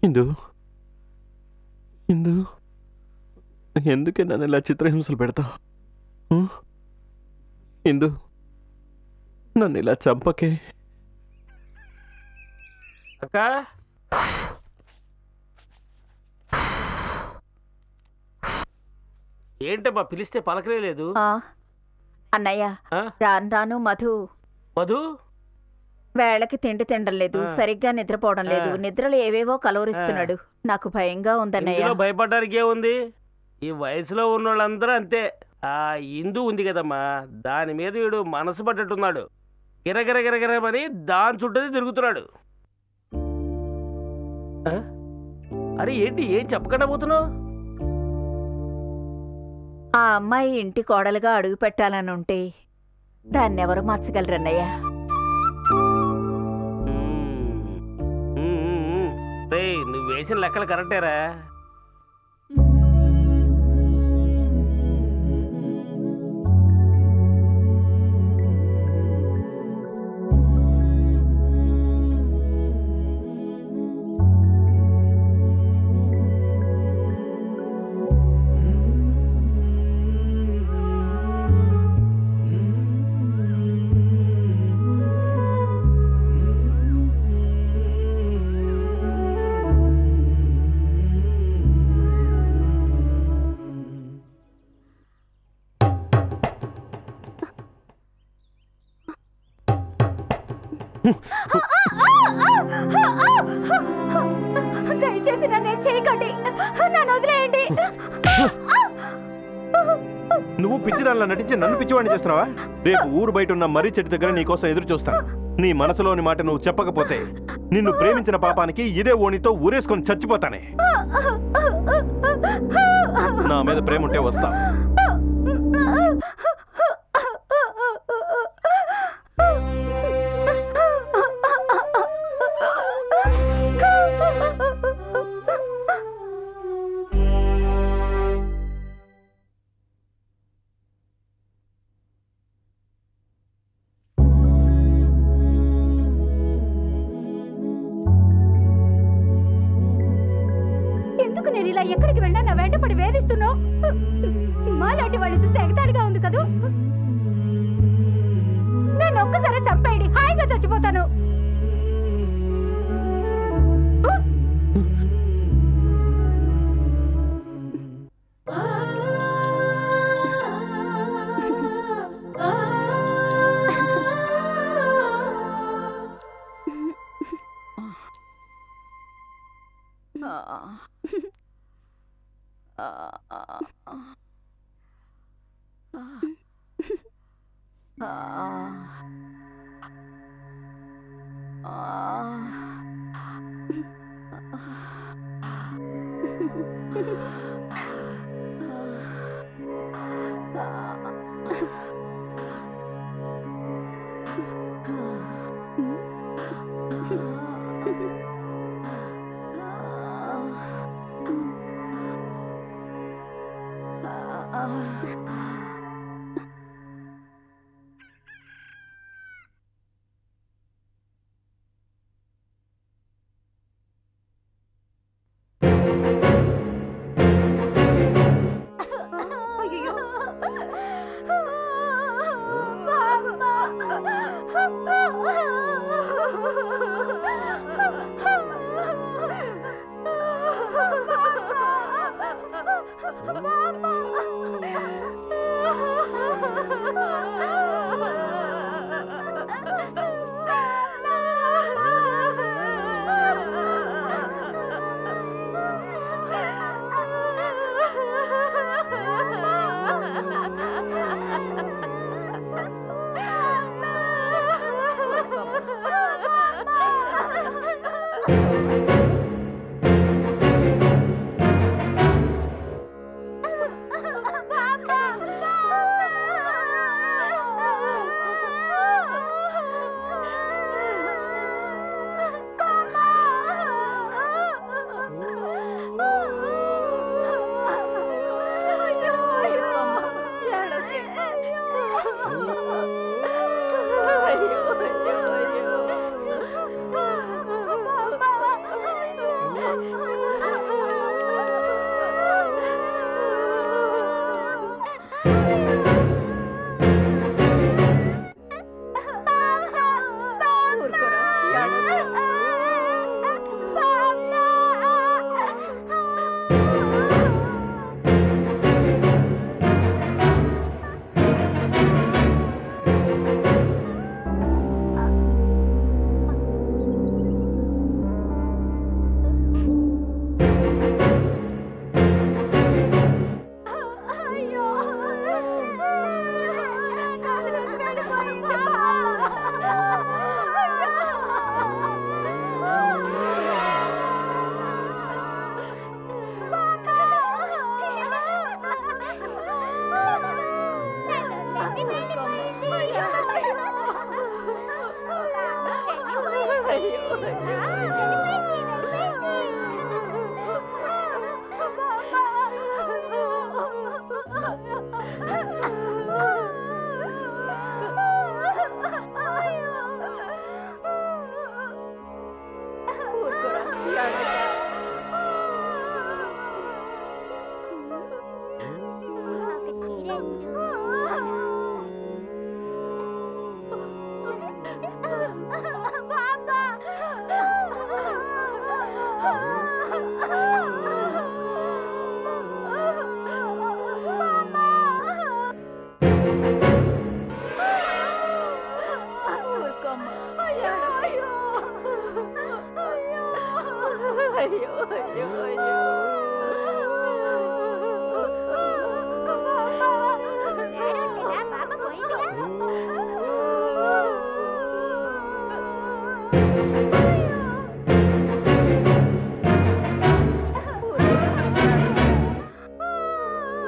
ఇందు ఇందు ఎందుకే నన్ను ఇలా చిత్రహింసలు పెడతావు? ఇందు నన్ను ఇలా చంపకే. అక్క ఏంటమ్మా పిలిస్తే పలకలే లేదు? అన్నయ్య రాను రాను మధు వేళకి తిండి తినడం లేదు, సరిగ్గా నిద్రపోవడం లేదు, నిద్రలు ఏవేవో కలవరిస్తున్నాడు. నాకు భయంగా ఉందన్నయ్య. భయపడడానికి ఏముంది? ఈ వయసులో ఉన్నోళ్ళందరూ అంతే. ఆ ఇందు ఉంది కదమ్మా, దాని మీద వీడు మనసు పడ్డట్టున్నాడు. గిరగిరగిరగిరమని దాని చుట్టూ తిరుగుతున్నాడు. అరే ఏంటి, ఏం చెప్పకుండా పోతున్నావు? ఆ అమ్మాయి ఇంటి కోడలుగా అడుగు పెట్టాలని ఉంటే దాన్నెవరు మార్చగలరన్నయ్య? నువ్వు వేసిన లెక్కలు కరెక్టేరా. దయచేసి నన్ను చేయకండి, నన్ను వదిలేయండి. నువ్వు పిచ్చిదానిలా నటించి నన్ను పిచ్చివాడిని చేస్తున్నావా? రేపు ఊరు బయట ఉన్న మర్రి చెట్టు దగ్గర నీకోసం ఎదురు చూస్తాను. నీ మనసులోని మాట నువ్వు చెప్పకపోతే నిన్ను ప్రేమించిన పాపానికి ఇదే ఓణితో ఊరేసుకొని చచ్చిపోతానే. నా మీద ప్రేమ ఉంటే వస్తా. ఎందుకు నేను ఇలా ఎక్కడికి వెళ్ళా నా వెంటపడి వేధిస్తున్నావు? మాలాంటి వాళ్ళు చూస్తే ఎగతాళిగా ఉంది కదూ. నన్ను ఒక్కసారి చంపేయండి, హాయిగా చచ్చిపోతాను.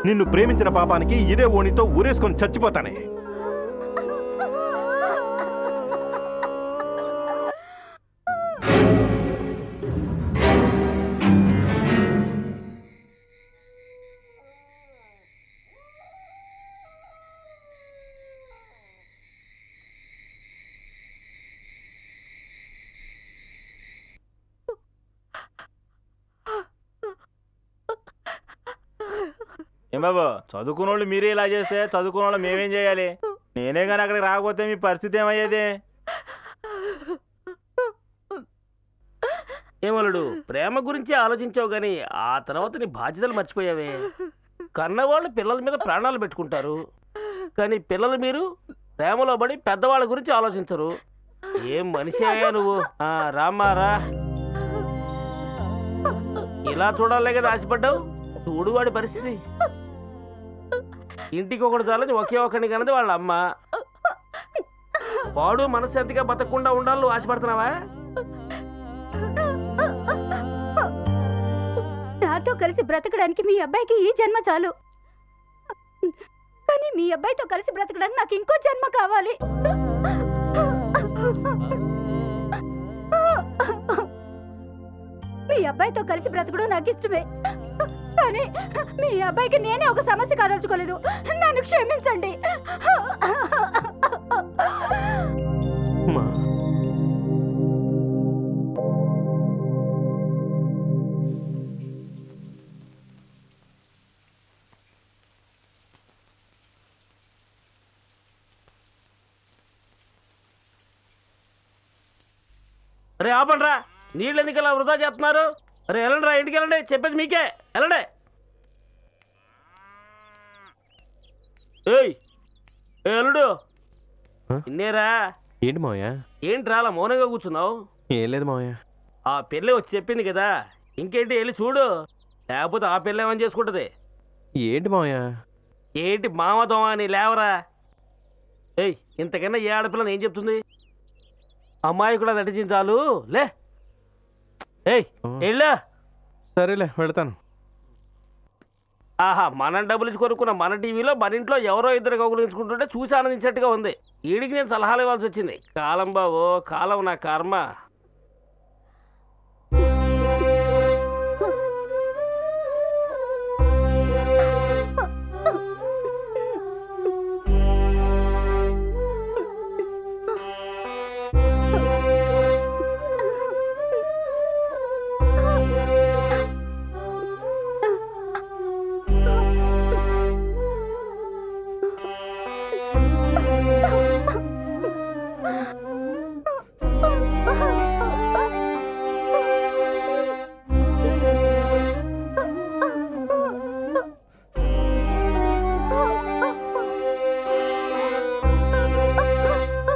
నిన్ను ప్రేమించిన పాపానికి ఇదే ఓణితో ఊరేసుకొని చచ్చిపోతానే. ఏం బాబు, చదువుకున్న వాళ్ళు మీరే ఇలా చేస్తే చదువుకున్న వాళ్ళు మేమేం చేయాలి? నేనే కానీ అక్కడికి రాకపోతే మీ పరిస్థితి ఏమయ్యేది? ఏమలుడు, ప్రేమ గురించి ఆలోచించావు గాని ఆ తర్వాత నీ బాధ్యతలు మర్చిపోయావే. కన్నవాళ్ళు పిల్లల మీద ప్రాణాలు పెట్టుకుంటారు, కానీ పిల్లలు మీరు ప్రేమలో పడి పెద్దవాళ్ళ గురించి ఆలోచించరు. ఏం మనిషి అయ్యా నువ్వు. రామ్మారా, ఇలా చూడాలే కదా ఆశపడ్డావు. చూడు వాడి పరిస్థితి. ఇంటికి ఒకటి చాలని ఒకే ఒకరిని కన్నది వాళ్ళ అమ్మ. వాడు మనశ్శాంతిగా బతకకుండా ఉండాలి, నువ్వు ఆశపడుతున్నావా? నాతో కలిసి బ్రతకడానికి మీ అబ్బాయికి ఈ జన్మ చాలు, కానీ మీ అబ్బాయితో కలిసి బ్రతకడానికి నాకు ఇంకో జన్మ కావాలి. మీ అబ్బాయితో కలిసి బ్రతకడం నాకు ఇష్టమే, కానీ మీ అబ్బాయికి నేనే ఒక సమస్య కాదలుచుకోలేదు. నన్ను క్షమించండి. అరే ఆపండ్రా, నీళ్ళు ఎందుకలా వృధా చేస్తున్నారు? అరే వెళ్ళండి రా, ఇంటికి వెళ్ళండి, చెప్పేది మీకే, వెళ్ళండి. ఏయ్ ఎల్లుడు, ఇన్నేరా? ఏంటి మావయ్య? ఏంట్రా అలా మౌనంగా కూర్చున్నావు? ఏం లేదు మావయ్య. ఆ పెళ్ళి వచ్చి చెప్పింది కదా, ఇంకేంటి వెళ్ళి చూడు, లేకపోతే ఆ పెళ్ళి ఏమని చేసుకుంటది. ఏంటి మావయ్య? ఏంటి మామదోమా అని లేవరా. ఏయ్ ఇంతకన్నా ఏ ఆడపిల్లని ఏం చెప్తుంది? అమ్మాయి కూడా నటించాలు లే. ఏయ్ వెళ్ళు. సరేలే వెళతాను. ఆహా, మనం డబ్బులు ఇచ్చి కొనుక్కున్న మన టీవీలో మన ఇంట్లో ఎవరో ఇద్దరు కౌగులించుకుంటుంటే చూసి ఆనందించినట్టుగా ఉంది. వీడికి నేను సలహాలు ఇవ్వాల్సి వచ్చింది. కాలం బావో కాలం, నా కర్మ.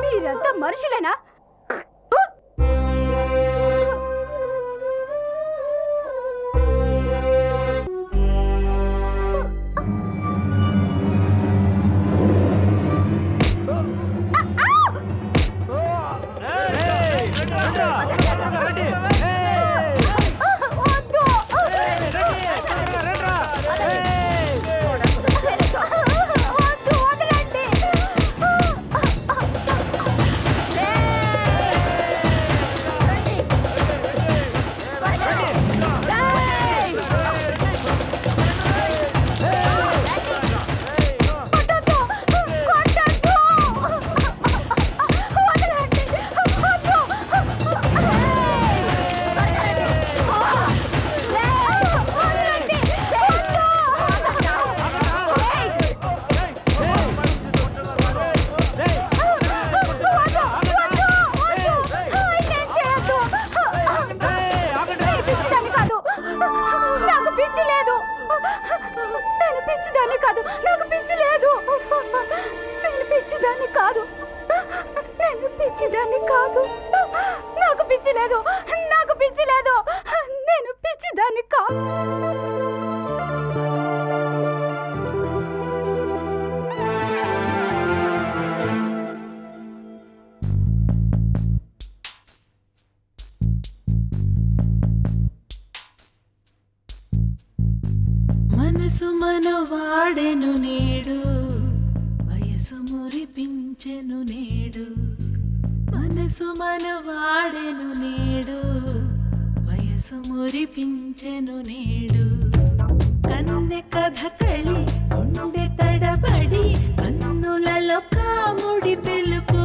మీరంతా మనుషులేనా? మనసు మనవాడెను నేడు వయసు మురిపించెను నేడు మనసు మనవాడెను నేడు వయసు మురిపించెను నేడు కన్నె కథ కళి గుండె తడబడి కన్నులలో కాముడి పెలుపు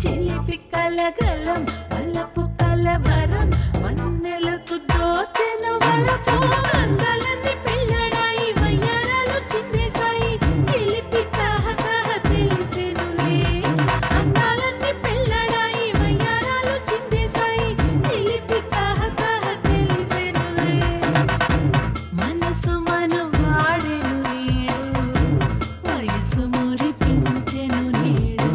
చిలిపి కలగలం వలపు కలవరం వన్నెలకు దోచెను వలపు అందాలన్నీ పెళ్ళడాయి వయ్యారాలు చిందేశాయి చిలిపి తహతహ తెలిసెనులే అందాలన్నీ పెళ్ళడాయి వయ్యారాలు చిందేశాయి చిలిపి తహతహ తెలిసెనులే మనసు మనవాడెను నేడు వయసు మురిపించెను నేడు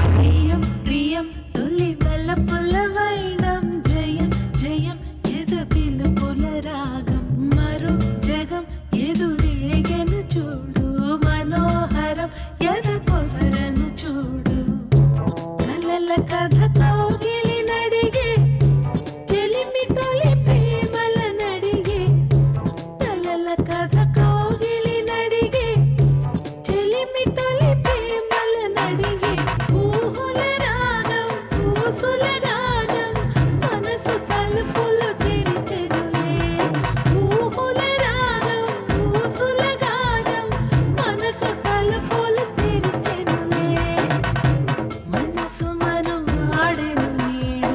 ప్రియం ప్రియం తొలి వలపుల వైనం జయం జయం ఎద పిలుపుల రాగం మరో జగం ఎదురేగెను చూడు మనోహరం ఎద పొసరను చూడు కలల కథ కౌగిలి నడిగే చెలిమి తొలి ప్రేమల నడిగే కలల కథ కౌగిలి నడిగే చెలిమి తొలి ప్రేమల నడిగే ఊహుల రాగం ఊసుల రాగం మనసు తలుపులు తెరిచెనులే ఊహుల రాగం ఊసుల రాగం మనసు తలుపులు తెరిచెనులే మనసు మనవాడెను నేడు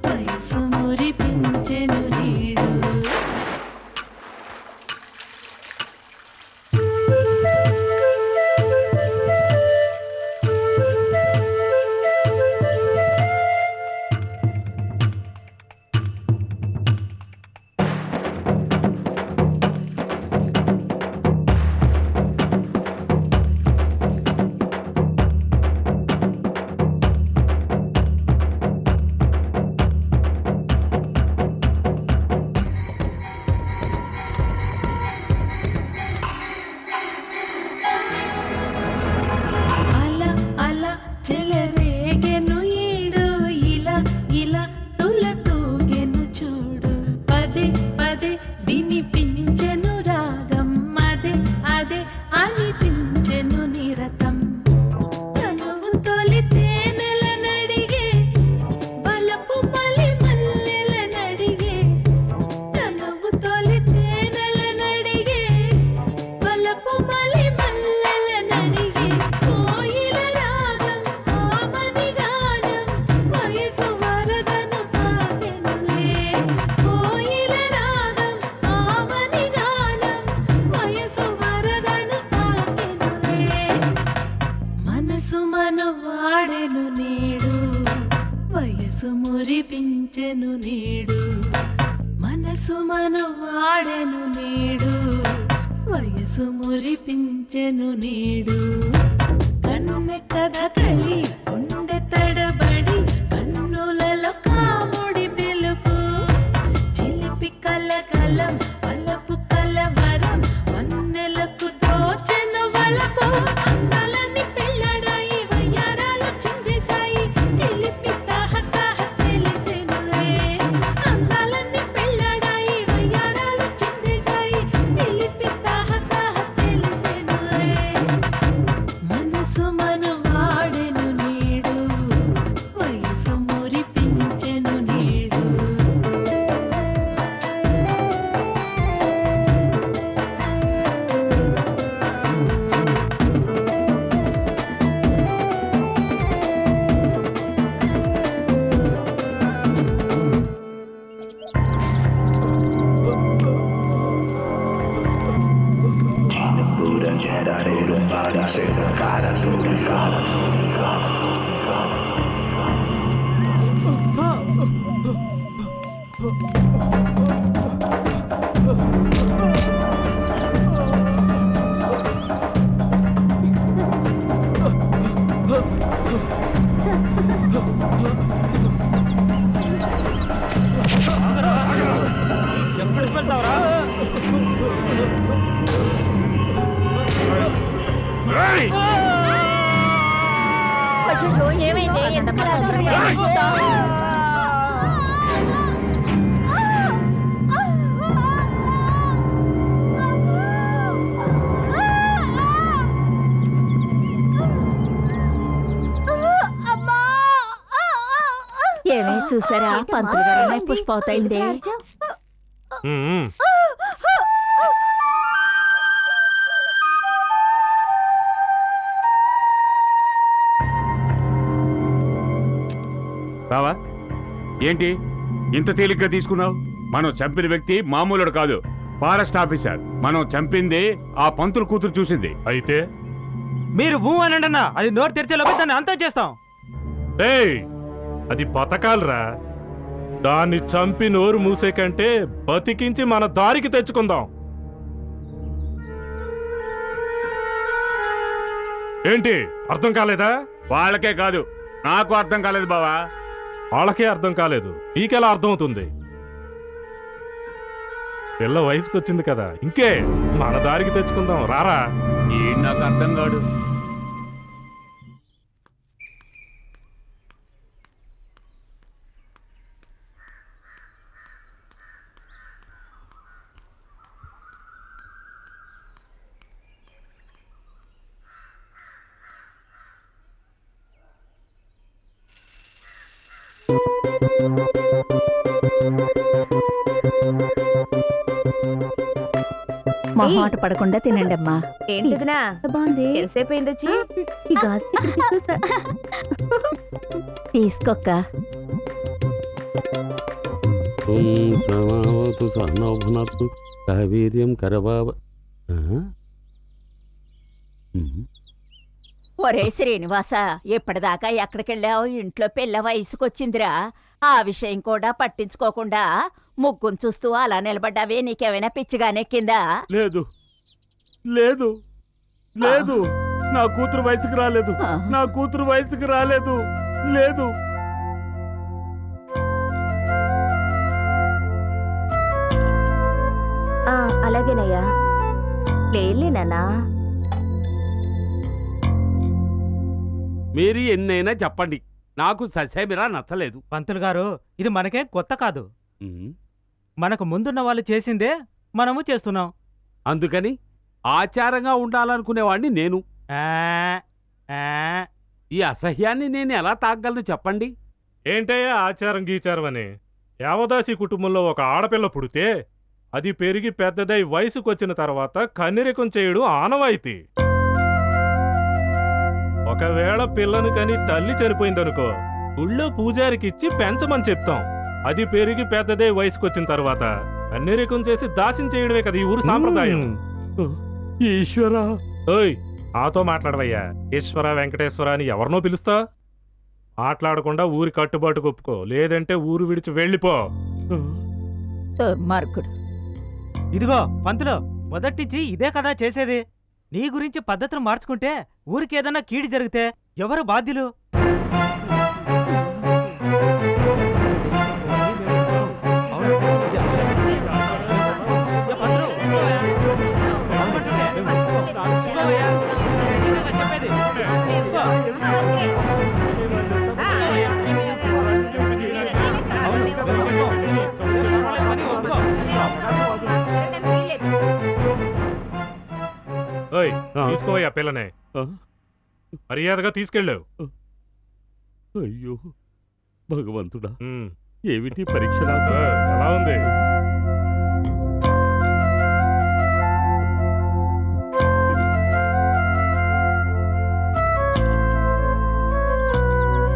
వయసు మురిపించెను నేడు అల అల చెలరేగెను ఈడు ఇలా ఇలా తుల తూగెను చూడు పదే పదే వినిపించెను రాగం అదే అదే అనిపించెను నిరతం తనువు తొలి తేనెల నడిగే బలపు మలి మల్లెల నడిగే తనువు తొలి తేనెల నడిగే బలపు మలి మల్లెల నడిగే కోయిల రాగం ఆ వయసు మురిపించెను నేడు మనసు మను వాడెను నేడు వయసు మురిపించెను నేడు కన్నె కథ కలి గుండె తడబడి కన్నులలో కాముడి పిలుపు చిలిపి కలకలం వలపు కలవరం వన్నెలకు దోచెను వలపు అందాలని పెళ్ళడాయి వయ్యారాలు చిందేశాయి చిలిపి తాహ తాహ తెలిసెనులే అందాలని పెళ్ళడాయి వయ్యారాలు చిందేశాయి చిలిపి తాహ తాహ తెలిసెనులే మనసు మను వాడెను నేడు వయసు మురిపించెను నేడు అయ్యో ఏమైంది ఎందుకు అలా అరుస్తున్నావు? ఏమే చూసారా పంతులు గారు పుష్పవుతాయింది బావా ఏంటి ఇంత తేలిగ్గా తీసుకున్నావు? మనం చంపిన వ్యక్తి మామూలుడు కాదు, ఫారెస్ట్ ఆఫీసర్. మనం చంపింది ఆ పంతులు కూతురు చూసింది. అయితే మీరు భూ అనండి అన్న, అది నోరు తెరిచేలోపే దాన్ని అంతం చేస్తాం. ఏయ్, అది బతకాలరా. దాన్ని చంపి నోరు మూసే కంటే బతికించి మన దారికి తెచ్చుకుందాం. ఏంటి అర్థం కాలేదా? వాళ్ళకే కాదు నాకు అర్థం కాలేదు బావా. వాళ్ళకే అర్థం కాలేదు, నీకెలా అర్థమవుతుంది? పిల్ల వయసుకు వచ్చింది కదా, ఇంకే మన దారికి తెచ్చుకుందాం. రారా. నాకు అర్థం కాదు. మొహమాట పడకుండా తినండి అమ్మా. ఏంటిదినా బాగుంది. ఎంతసేపు అయింది వచ్చి? తీసుకోక్క. వీర్యం కరబాబ. ఒరే శ్రీనివాస, ఎప్పటిదాకా ఎక్కడికెళ్ళావు? ఇంట్లో పిల్ల వయసుకొచ్చిందిరా. ఆ విషయం కూడా పట్టించుకోకుండా ముగ్గును చూస్తూ అలా నిలబడ్డావే. నీకేమైనా పిచ్చిగానెక్కిందా? లేదు లేదు లేదు, నా కూతురు వయసుకు రాలేదు, నా కూతురు వయసుకు రాలేదు. లేదు. అలాగేనయ్యా. లేనా మీరు ఎన్నైనా చెప్పండి, నాకు ససేమిరా నచ్చలేదు. పంతులు గారు, ఇది మనకేం కొత్త కాదు. మనకు ముందున్న వాళ్ళు చేసిందే మనము చేస్తున్నాం. అందుకని ఆచారంగా ఉండాలనుకునేవాడిని నేను. ఈ అసహ్యాన్ని నేను ఎలా తాగలను చెప్పండి? ఏంటయ్యా ఆచారం గీచారం అని? యావదాసి కుటుంబంలో ఒక ఆడపిల్ల పుడితే అది పెరిగి పెద్దదై వయసుకొచ్చిన తర్వాత కన్నెరికం చేయడం ఆనవాయితీ. ఒకవేళ పిల్లను కని తల్లి చనిపోయిందనుకో, ఊళ్ళో పూజారికిచ్చి పెంచమని చెప్తాం. అది పెరిగి పెద్దదై వయసుకొచ్చిన తర్వాత కన్నెరికం చేసి దాసం చేయడమే కదా ఈ ఊరు సాంప్రదాయం. ఈశ్వర. ఓయ్, నాతో మాట్లాడవయ్యా. ఈశ్వర వెంకటేశ్వర అని ఎవరినో పిలుస్తా? మాట్లాడకుండా ఊరి కట్టుబాటు ఒప్పుకో, లేదంటే ఊరు విడిచి వెళ్ళిపో. దుర్మార్గుడు. ఇదిగో పంతులు, మొదటించి ఇదే కదా చేసేది. నీ గురించి పద్ధతులు మార్చుకుంటే ఊరికి ఏదన్నా కీడు జరిగితే ఎవరు బాధ్యులు? తీసుకోవయ్యా పిల్లనే, మర్యాదగా తీసుకెళ్ళావు. అయ్యో భగవంతుడా, ఏమిటి పరీక్ష? ఎలా ఉంది?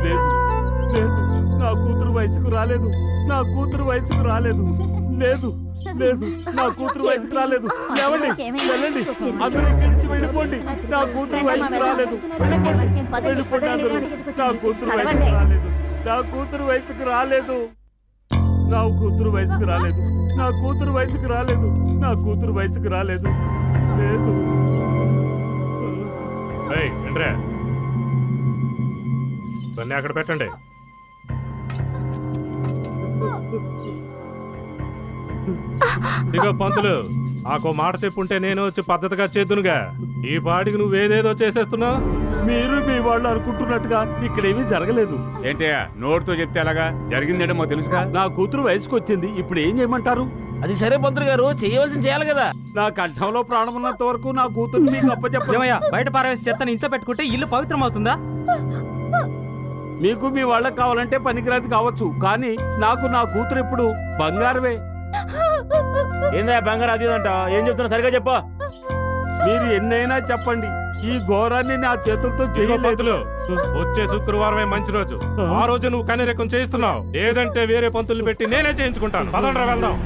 లేదు లేదు, నా కూతురు వయసుకు రాలేదు, నా కూతురు వయసుకు రాలేదు. లేదు లేదు, నా కూతురు వయసుకు రాలేదు. లేవండి, వెళ్ళండి, అందరూ ఇక్కడి నుంచి వెళ్ళిపోండి. నా కూతురు వయసుకు రాలేదు. వెళ్ళిపోండి అందరూ. నా కూతురు వయసుకు రాలేదు, నా కూతురు వయసుకు రాలేదు, నా కూతురు వయసుకు రాలేదు, నా కూతురు వయసుకు రాలేదు, నా కూతురు వయసుకు రాలేదు. లేదు. ఇవన్నీ అక్కడ పెట్టండి. ఇగో పంతులు, నాకు మాట చెప్పుంటే నేను వచ్చి పద్ధతిగా చేద్దునుగా. ఈ పాటికి నువ్వేదేదో చేసేస్తున్నావు. మీరు మీ వాళ్ళు అనుకుంటున్నట్టుగా ఇక్కడేమీ జరగలేదు. ఏంటయ్యా నోటితో చెప్తే అలాగా? జరిగిందంటే మాకు తెలుసుగా. నా కూతురు వయసుకు వచ్చింది, ఇప్పుడు ఏం చేయమంటారు? అది సరే పంతులు గారు, చేయవలసింది చేయాలి కదా. నా కంఠంలో ప్రాణం ఉన్నంత వరకు నా కూతురు మీకు అప్పచెప్పమయ్యా. బయట పారవేసి చెత్తని ఇంట్లో పెట్టుకుంటే ఇల్లు పవిత్రం అవుతుందా? మీకు మీ వాళ్ళకి కావాలంటే పనికిరాది కావచ్చు, కానీ నాకు నా కూతురు ఎప్పుడు బంగారమే. ఏందా బంగారు అది అంట? ఏం చెప్తున్నా సరిగా చెప్పా. మీరు ఎన్నైనా చెప్పండి, ఈ ఘోరాన్ని నా చేతులతో చేయలేదు. వచ్చే శుక్రవారమే మంచి రోజు. ఆ రోజు నువ్వు కనిరెక్కం చేయిస్తున్నావు, లేదంటే వేరే పంతులు పెట్టి నేనే చేయించుకుంటాను. పదండ్రా వెళ్దాం.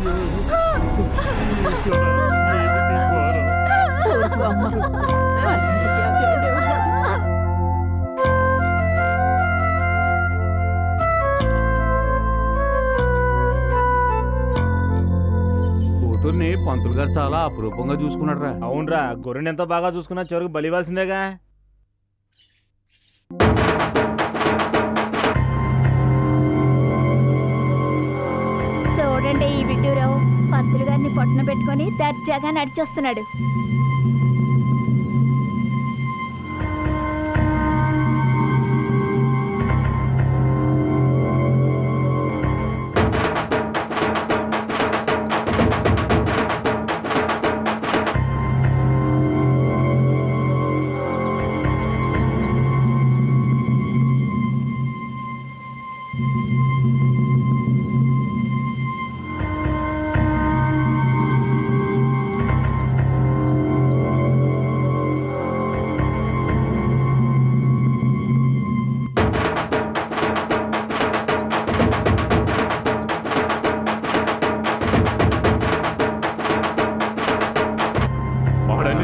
కూతుర్ని పంతులు గారు చాలా అపురూపంగా చూసుకున్నాడు రా. అవునరా, గొర్రెని ఎంత బాగా చూసుకున్నా చివరికి బలివాల్సిందేగా. చూడండి, ఈ విడ్డూరావు పంతులు గారిని పొట్టన పెట్టుకొని దర్జాగా నడిచొస్తున్నాడు.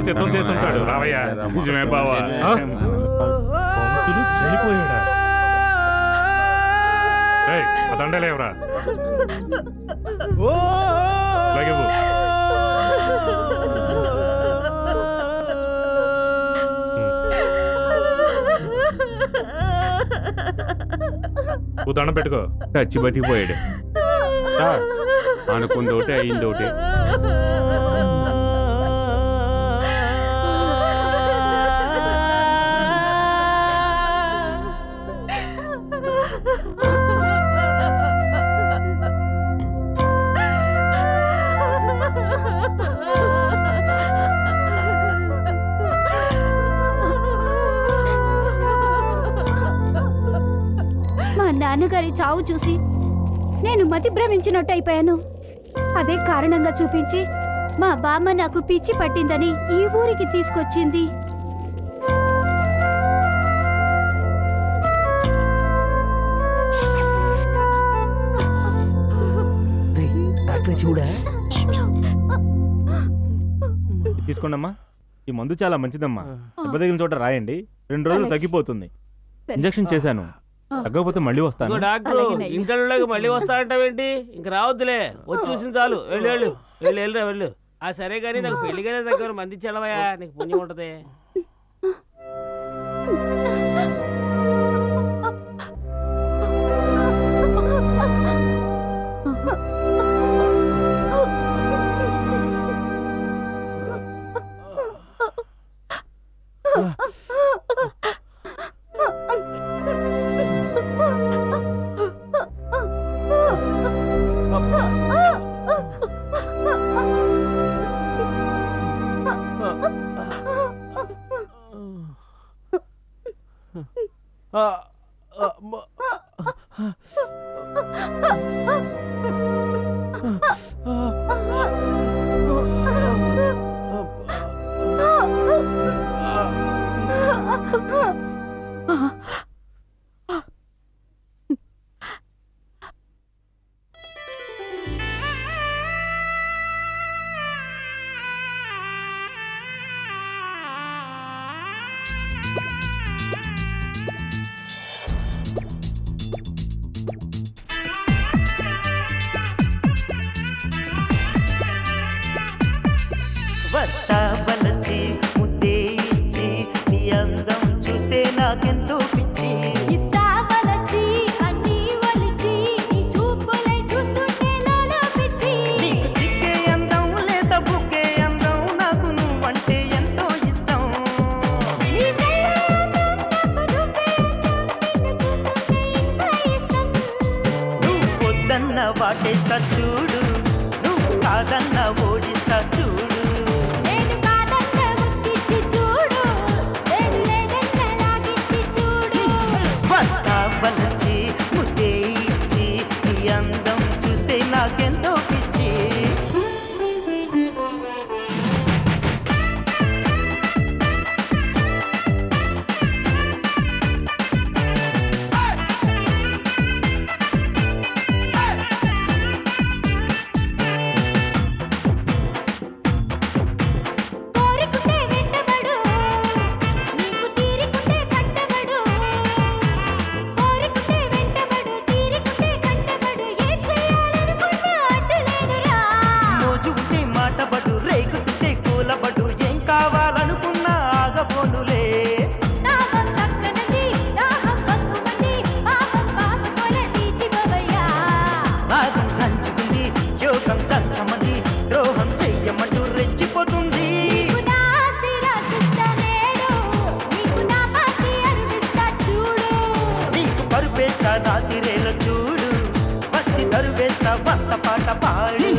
సిద్ధం చేసి ఉంటాడు. రావయ్యా. నిజమే బావా. పంతులు చనిపోయాడా? దండలేవరా? దండం పెట్టుకో. చచ్చి బతికిపోయాడు. అనుకుందోటే అయిందోటే. నాన్నగారి చావు చూసి నేను మతి భ్రమించినట్టు అయిపోయాను. అదే కారణంగా చూపించి మా బామ్మ నాకు పిచ్చి పట్టిందని ఈ ఊరికి తీసుకొచ్చింది. తీసుకోండమ్మా, ఈ మందు చాలా మంచిదమ్మా. దెబ్బ తగిలిన చోట రాయండి, 2 రోజులు తగ్గిపోతుంది. ఇంజెక్షన్ చేశాను, తగ్గకపోతే మళ్ళీ వస్తాను. డాక్టర్ ఇంటర్లోకి మళ్ళీ వస్తానంటావేంటి? ఇంక రావద్దులే, వచ్చి చూసిన చాలు. వెళ్ళు వెళ్ళు వెళ్ళు వెళ్ళరా వెళ్ళు. ఆ సరే కానీ నాకు పెళ్లిగానే దగ్గర మంది చెల్లవయా, నీకు పుణ్యం ఉంటది. వలచి ముద్దే ఇచ్చి నీ అందం చూస్తే నాకెంతో పిచ్చి. ఇస్తావలచి అన్నీ ఒలిచి నీ చూపులై చూస్తుంటే లాలో పిచ్చి. నీకు సిగ్గే అందం లేదా బుగ్గే అందం, నాకు నువ్వంటే ఎంతో ఇష్టం. నీ కళ్ళందం నాకు నువ్వే అందం, నిన్ను చూస్తుంటే ఇంకా ఇష్టం. నువ్వు వద్దన్న వాటేస్తా చూడు, నువ్వు కాదన్న ఓడిస్తా చూడు. వలచి ముద్దే ఇచ్చి నీ అందం చూస్తే నాకెంతో పిచ్చి. ద్రోహం చెయ్యమంటూ రెచ్చిపోతుంది. నీకు పరుపేస్తా రాతిరేలో చూడు, వచ్చి దరువేస్తా వంత పాట పాడు.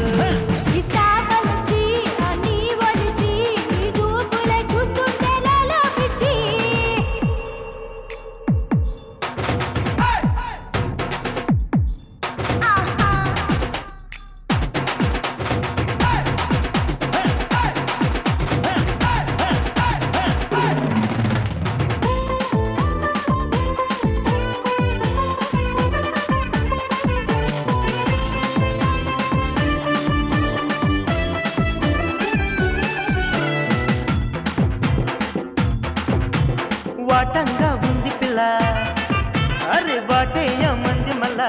వాటంగా ఉంది పిల్ల, అరే వాటేయమంది మళ్ళా.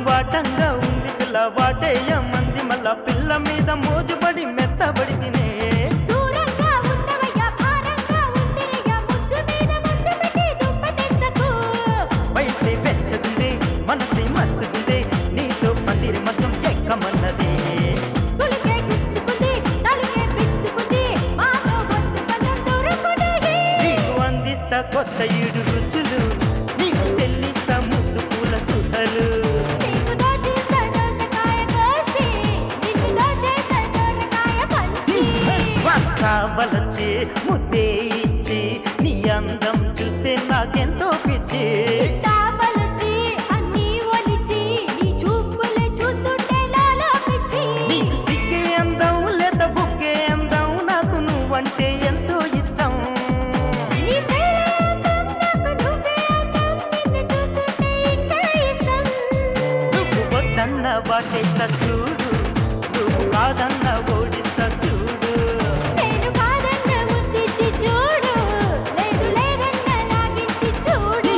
వాటంగా ఉంది పిల్ల, వాటేయమంది మళ్ళా. పిల్ల మీద మోజుబడి మెత్తబడి తినే వయసే వెచ్చదుంది, మనసే మస్తుతుంది, నీతో పందిరి మొత్తం ఎక్కమన్నదే. కొత్త ఈడు రుచులు నీకు చెల్లిస్తా ముద్దు పూల సుధలు. వలచి ముద్దే ఇచ్చి నీ అందం చూస్తే నాకెంతో పిచ్చి. నీకు సిగ్గే అందం లేదా బుగ్గే అందం, నాకు నువ్వంటే ఎంతో ఇష్టం. వద్దన్న వాటేస్తా చూడు, నువ్వు కాదన్న ఓడిస్తా చూడు. నేను కాదన్న ముద్దిచ్చి చూడు, లేదు లేదన్న లాగించి చూడు.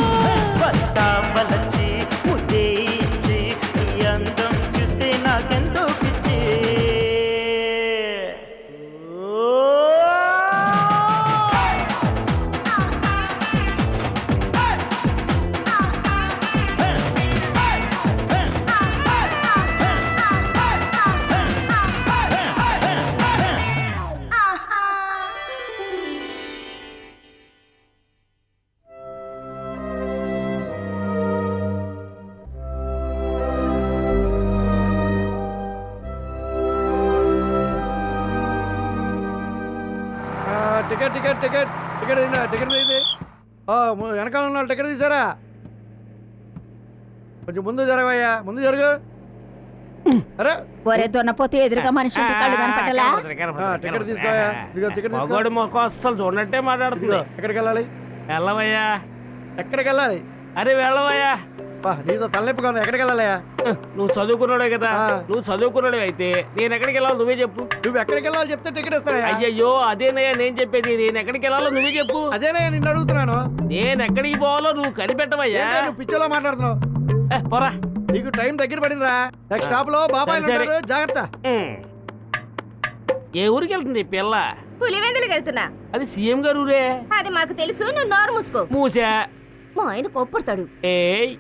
సార్ టికెట్ టికెట్ టికెట్ తీసి వెనకాల ఉన్న టికెట్ తీసారా? కొంచెం ముందు జరగవయ్యా, ముందు జరుగు. అరే ఒరే దొన్నపోతే ఎదురుగా మనిషి కళ్ళు కనపడలా? టికెట్ తీసుకోవా, టికెట్ మగోడు మొక్క అస్సలు చూడనట్టే మాట్లాడుతుంది. ఎక్కడికి వెళ్ళాలి? వెళ్ళవయ్యా. ఎక్కడికి వెళ్ళాలి? అరే వెళ్ళవయ్యా. నీతో తలనొప్పిగా ఉంది, ఎక్కడికి వెళ్ళాలయ్యా? నువ్వు చదువుకున్నాడే కదా, నువ్వు చదువుకున్నాడు అయితే నేను ఎక్కడికి వెళ్ళాలో నువ్వే చెప్పు. నువ్వు ఎక్కడికి వెళ్ళాలి చెప్తే టికెట్ ఇస్తాను. అయ్యయ్యో అదేనయ్యా నేను చెప్పేది, నేను ఎక్కడికి వెళ్ళాలో నువ్వే చెప్పు. అదేనయ్యా నిన్ను అడుగుతున్నాను. నేను ఎక్కడికి పోవాలో నువ్వు కనిపెట్టవయ్యా. నువ్వు పిచ్చోలో మాట్లాడుతున్నావు. పోరా, నీకు టైం దగ్గర పడిందిరా. నెక్స్ట్ స్టాప్ లో బాబాయ్ ఉంటారు, జాగ్రత్త. ఏ ఊరికి వెళ్తుంది పిల్ల? పులివెందులకు వెళ్తున్నా. అది సీఎం గారు ఊరే. అది మాకు తెలుసు, నువ్వు నోరు మూసుకో. మూసా. మా ఆయన కోప్పడతాడు. ఏయ్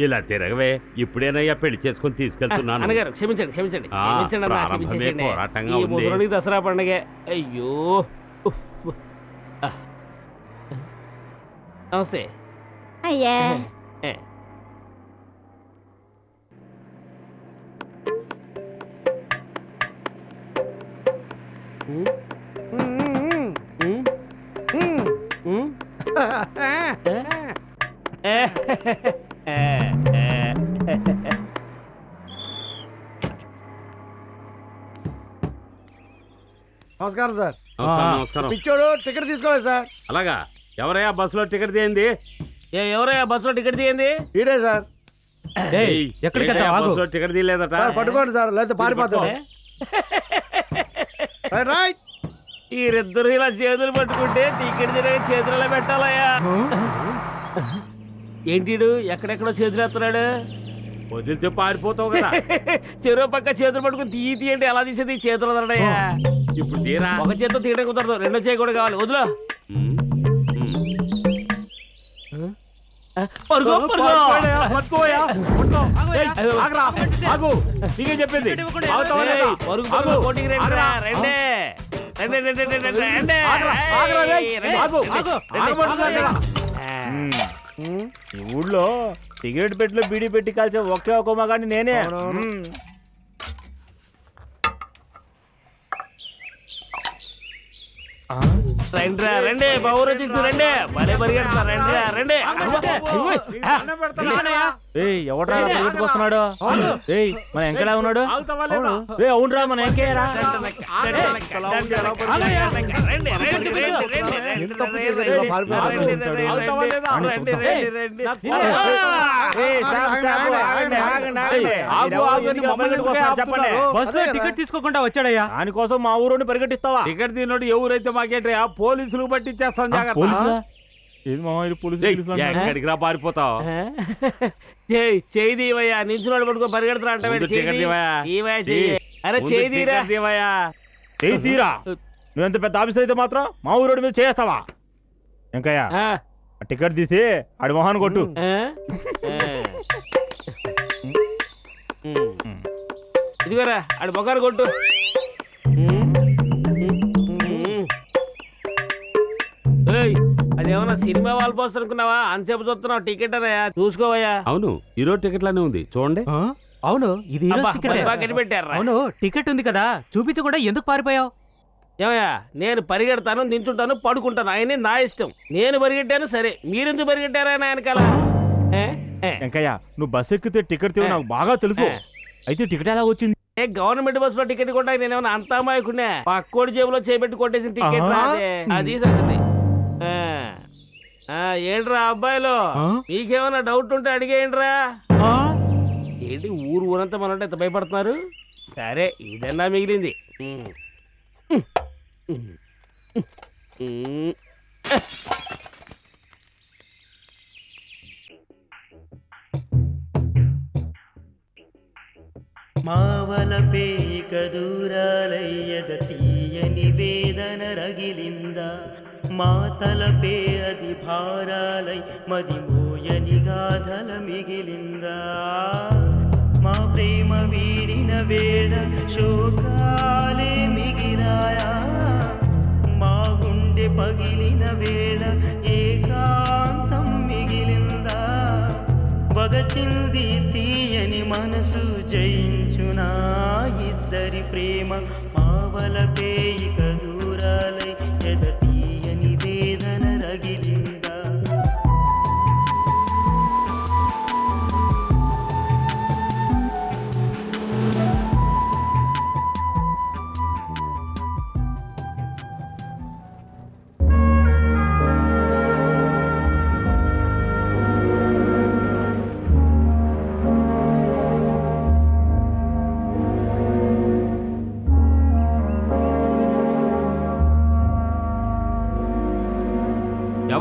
ఇలా తిరగవే, ఇప్పుడేనయ్యా పెళ్లి చేసుకుని తీసుకెళ్తున్నాను. అన్నగారు క్షమించండి క్షమించండి క్షమించండి అన్న, క్షమించండి. పోరాటంగా ఈ ఉంది. ముసలోడికి దసరా పండగ. అయ్యో నమస్తే అయ్యా. నమస్కారం సార్. నమస్కారం. పిచ్చోడు టికెట్ తీసుకోవాలి సార్. అలాగా? ఎవరయ్యా బస్సులో టికెట్ తీయండి? ఎవరయ్యా బస్సులో టికెట్ తీయండి? ఈడే సార్. ఎక్కడికి బస్సులో టికెట్ తీయలేదట? పట్టుకోండి సార్, లేకపోతే పారిపోతాం. రైట్. మీరిద్దరు ఇలా చేతులు పట్టుకుంటే టికెట్ తిరగ చేతులలో పెట్టాలయ్యా. ఏంటిడు ఎక్కడెక్కడో చేతులు ఎత్తున్నాడు? వదిలితే పారిపోతావు కదా. చెరువు పక్క చేతులు పట్టుకుని తీయండి. ఎలా తీసేది చేతులు వదలడయ్యా. ఇప్పుడు తీరా. ఒక చేతితో తీయడం కుదరదు, రెండో చేయి కూడా కావాలి. వదిలో చెప్పింది. ఈ ఊళ్ళో సిగరెట్ పెట్టిలో బీడీ పెట్టి కాల్చే ఒకే ఒక మగాడిని నేనే. రండి రండి బాబు వచ్చేసి రండి, భలే పరిగెడతా. రండి రండి. ఎవడ్రా వస్తున్నాడు? మన ఎంకలా ఉన్నాడు? అవునరా మన ఎంకేరా. టికెట్ తీసుకోకుండా వచ్చాడయ్యా. దానికోసం మా ఊరు పరిగెట్టిస్తావా? టికెట్ తిన్నోడు ఎవరైతే మాకేంటా పోలీసులు పట్టించేస్తాం. ఎక్కడికి రా పారిపోతావు? చేయి దీవయ్యా. నించున్నాడు పట్టుకో పరిగెడతా అంటే అరే చేయి తీరా. నువ్వెంత పెద్ద ఆఫీసర్ అయితే మాత్రం మా ఊరోడి మీద చేస్తావా? ఇంకయ్యా టికెట్ తీసి ఆడి మొహాన్ని కొట్టు. ఇదిగోరా ఆడి మొఖాన్ని కొట్టు. అదేమన్నా సినిమా వాల్ పోస్టర్ అనుకున్నావా? అంతసేపు చూస్తున్నావు టికెట్ అనయా, చూసుకోవయ్యా. అవును హీరో టికెట్ లానే ఉంది చూడండి. అవును ఇది కనిపెట్టారా? అవును టికెట్ ఉంది కదా, చూపించి కూడా ఎందుకు పారిపోయావు? ఏమయ్యా నేను పరిగెడతాను, నించుంటాను, పడుకుంటాను, ఆయనే నా ఇష్టం. నేను పరిగెట్టాను సరే, మీరెందుకు పరిగెట్టారా ఆయనకాల? వెంకయ్య నువ్వు బస్ ఎక్కితే టికెట్ నాకు బాగా తెలుసు. అయితే టికెట్ ఎలా వచ్చింది? గవర్నమెంట్ బస్ లో టికెట్ కొట్టా నేనేమన్నా అంత అమాయకున్నా? పక్కోడి జేబులో చేపెట్టి కొట్టేసిన టికెట్ అది సంగతి. ఏంట్రా అబ్బాయిలో మీకేమన్నా డౌట్ ఉంటే అడిగేయండిరా. ఏంటి ఊరంతా మనంటే ఎంత భయపడుతున్నారు? సరే ఇదన్నా మిగిలింది. మావలపే ఇక దూరాలయ్యద తీయని వేదన రగిలిందా, మా తలపే అది భారాలై మది మోయని గాథల మిగిలిందా. మా ప్రేమ వీడిన వేళ శోకాలే మిగిలాయా, మా గుండె పగిలిన వేళ ఏకాంతం మిగిలిందా. వగచింది తీయని మనసు జయించునా ఇద్దరి ప్రేమ, మావలపే ఇక దూరాలై ఎద తీయని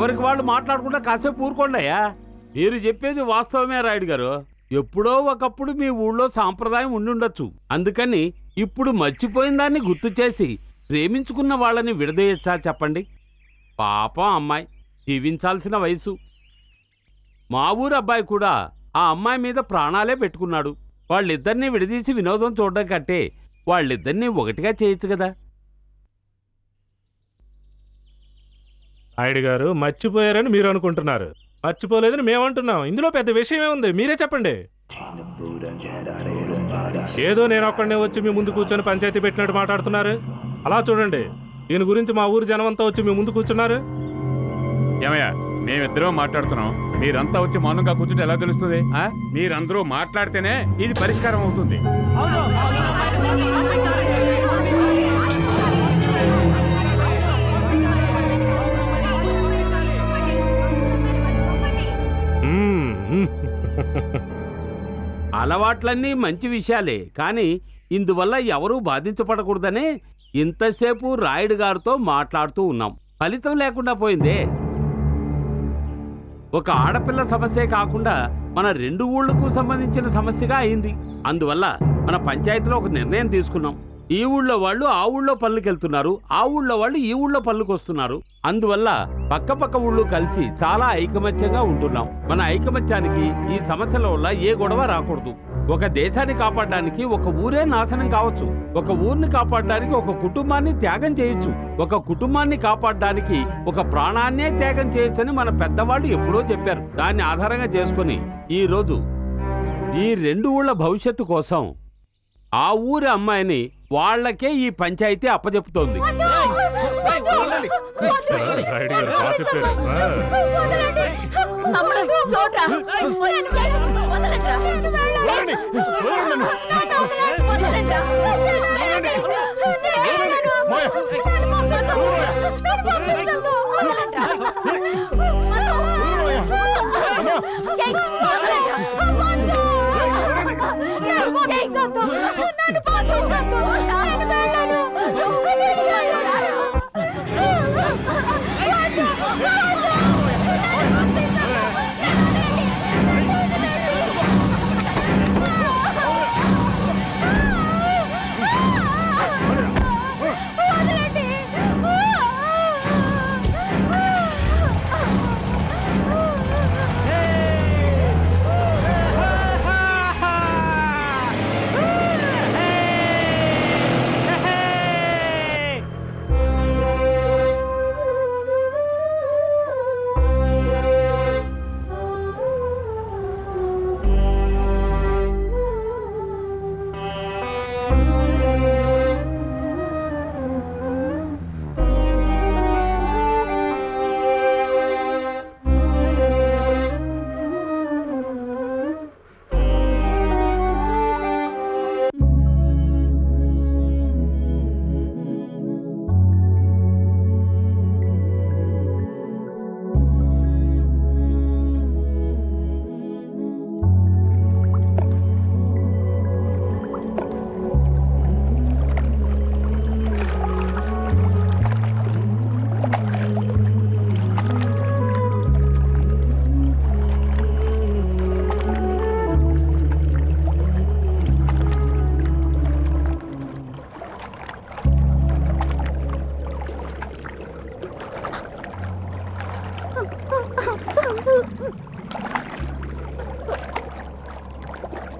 ఎవరికి వాళ్ళు మాట్లాడకుండా కాసేపు ఊరుకోండియా. మీరు చెప్పేది వాస్తవమే రాయుడు గారు. ఎప్పుడో ఒకప్పుడు మీ ఊళ్ళో సాంప్రదాయం ఉండుండొచ్చు. అందుకని ఇప్పుడు మర్చిపోయిన దాన్ని గుర్తు చేసి ప్రేమించుకున్న వాళ్ళని విడదీయచ్చా చెప్పండి? పాపం అమ్మాయి జీవించాల్సిన వయసు. మా ఊరు అబ్బాయి కూడా ఆ అమ్మాయి మీద ప్రాణాలే పెట్టుకున్నాడు. వాళ్ళిద్దరినీ విడదీసి వినోదం చూడడం కంటే వాళ్ళిద్దరినీ ఒకటిగా చేయొచ్చు కదా. రాయుడు గారు మర్చిపోయారని మీరు అనుకుంటున్నారు, మర్చిపోలేదని మేమంటున్నాం. ఇందులో పెద్ద విషయమే ఉంది, మీరే చెప్పండి. ఏదో నేను ఒక్కడనే వచ్చి మీ ముందు కూర్చొని పంచాయతీ పెట్టినట్టు మాట్లాడుతున్నారు. అలా చూడండి, దీని గురించి మా ఊరు జనమంతా వచ్చి మీ ముందు కూర్చున్నారు. ఏమయ్యా, మేమిద్దరం మాట్లాడుతున్నాం, మీరంతా వచ్చి మౌనంగా కూర్చుంటే ఎలా తెలుస్తుంది? మీరందరూ మాట్లాడితేనే ఇది పరిష్కారం అవుతుంది. అలవాట్లన్నీ మంచి విషయాలే, కానీ ఇందువల్ల ఎవరూ బాధించబడకూడదనే ఇంతసేపు రాయుడు గారితో మాట్లాడుతూ ఉన్నాం. ఫలితం లేకుండా పోయిందే. ఒక ఆడపిల్ల సమస్యే కాకుండా మన రెండు ఊళ్ళకు సంబంధించిన సమస్యగా అయింది. అందువల్ల మన పంచాయతీలో ఒక నిర్ణయం తీసుకున్నాం. ఈ ఊళ్ళో వాళ్ళు ఆ ఊళ్ళో పనులకు వెళ్తున్నారు, ఆ ఊళ్ళో వాళ్ళు ఈ ఊళ్ళో పనులకు వస్తున్నారు. అందువల్ల పక్క పక్క ఊళ్ళు కలిసి చాలా ఐకమత్యంగా ఉంటున్నాం. మన ఐకమత్యానికి ఈ సమస్యల వల్ల ఏ గొడవ రాకూడదు. ఒక దేశాన్ని కాపాడడానికి ఒక ఊరే నాశనం కావచ్చు, ఒక ఊరిని కాపాడడానికి ఒక కుటుంబాన్ని త్యాగం చేయొచ్చు, ఒక కుటుంబాన్ని కాపాడడానికి ఒక ప్రాణాన్నే త్యాగం చేయొచ్చని మన పెద్దవాళ్ళు ఎప్పుడో చెప్పారు. దాన్ని ఆధారంగా చేసుకుని ఈ రోజు ఈ రెండు ఊళ్ళ భవిష్యత్తు కోసం ఆ ఊరి అమ్మాయిని వాళ్లకే ఈ పంచాయతీ అప్పచెప్పుతోంది.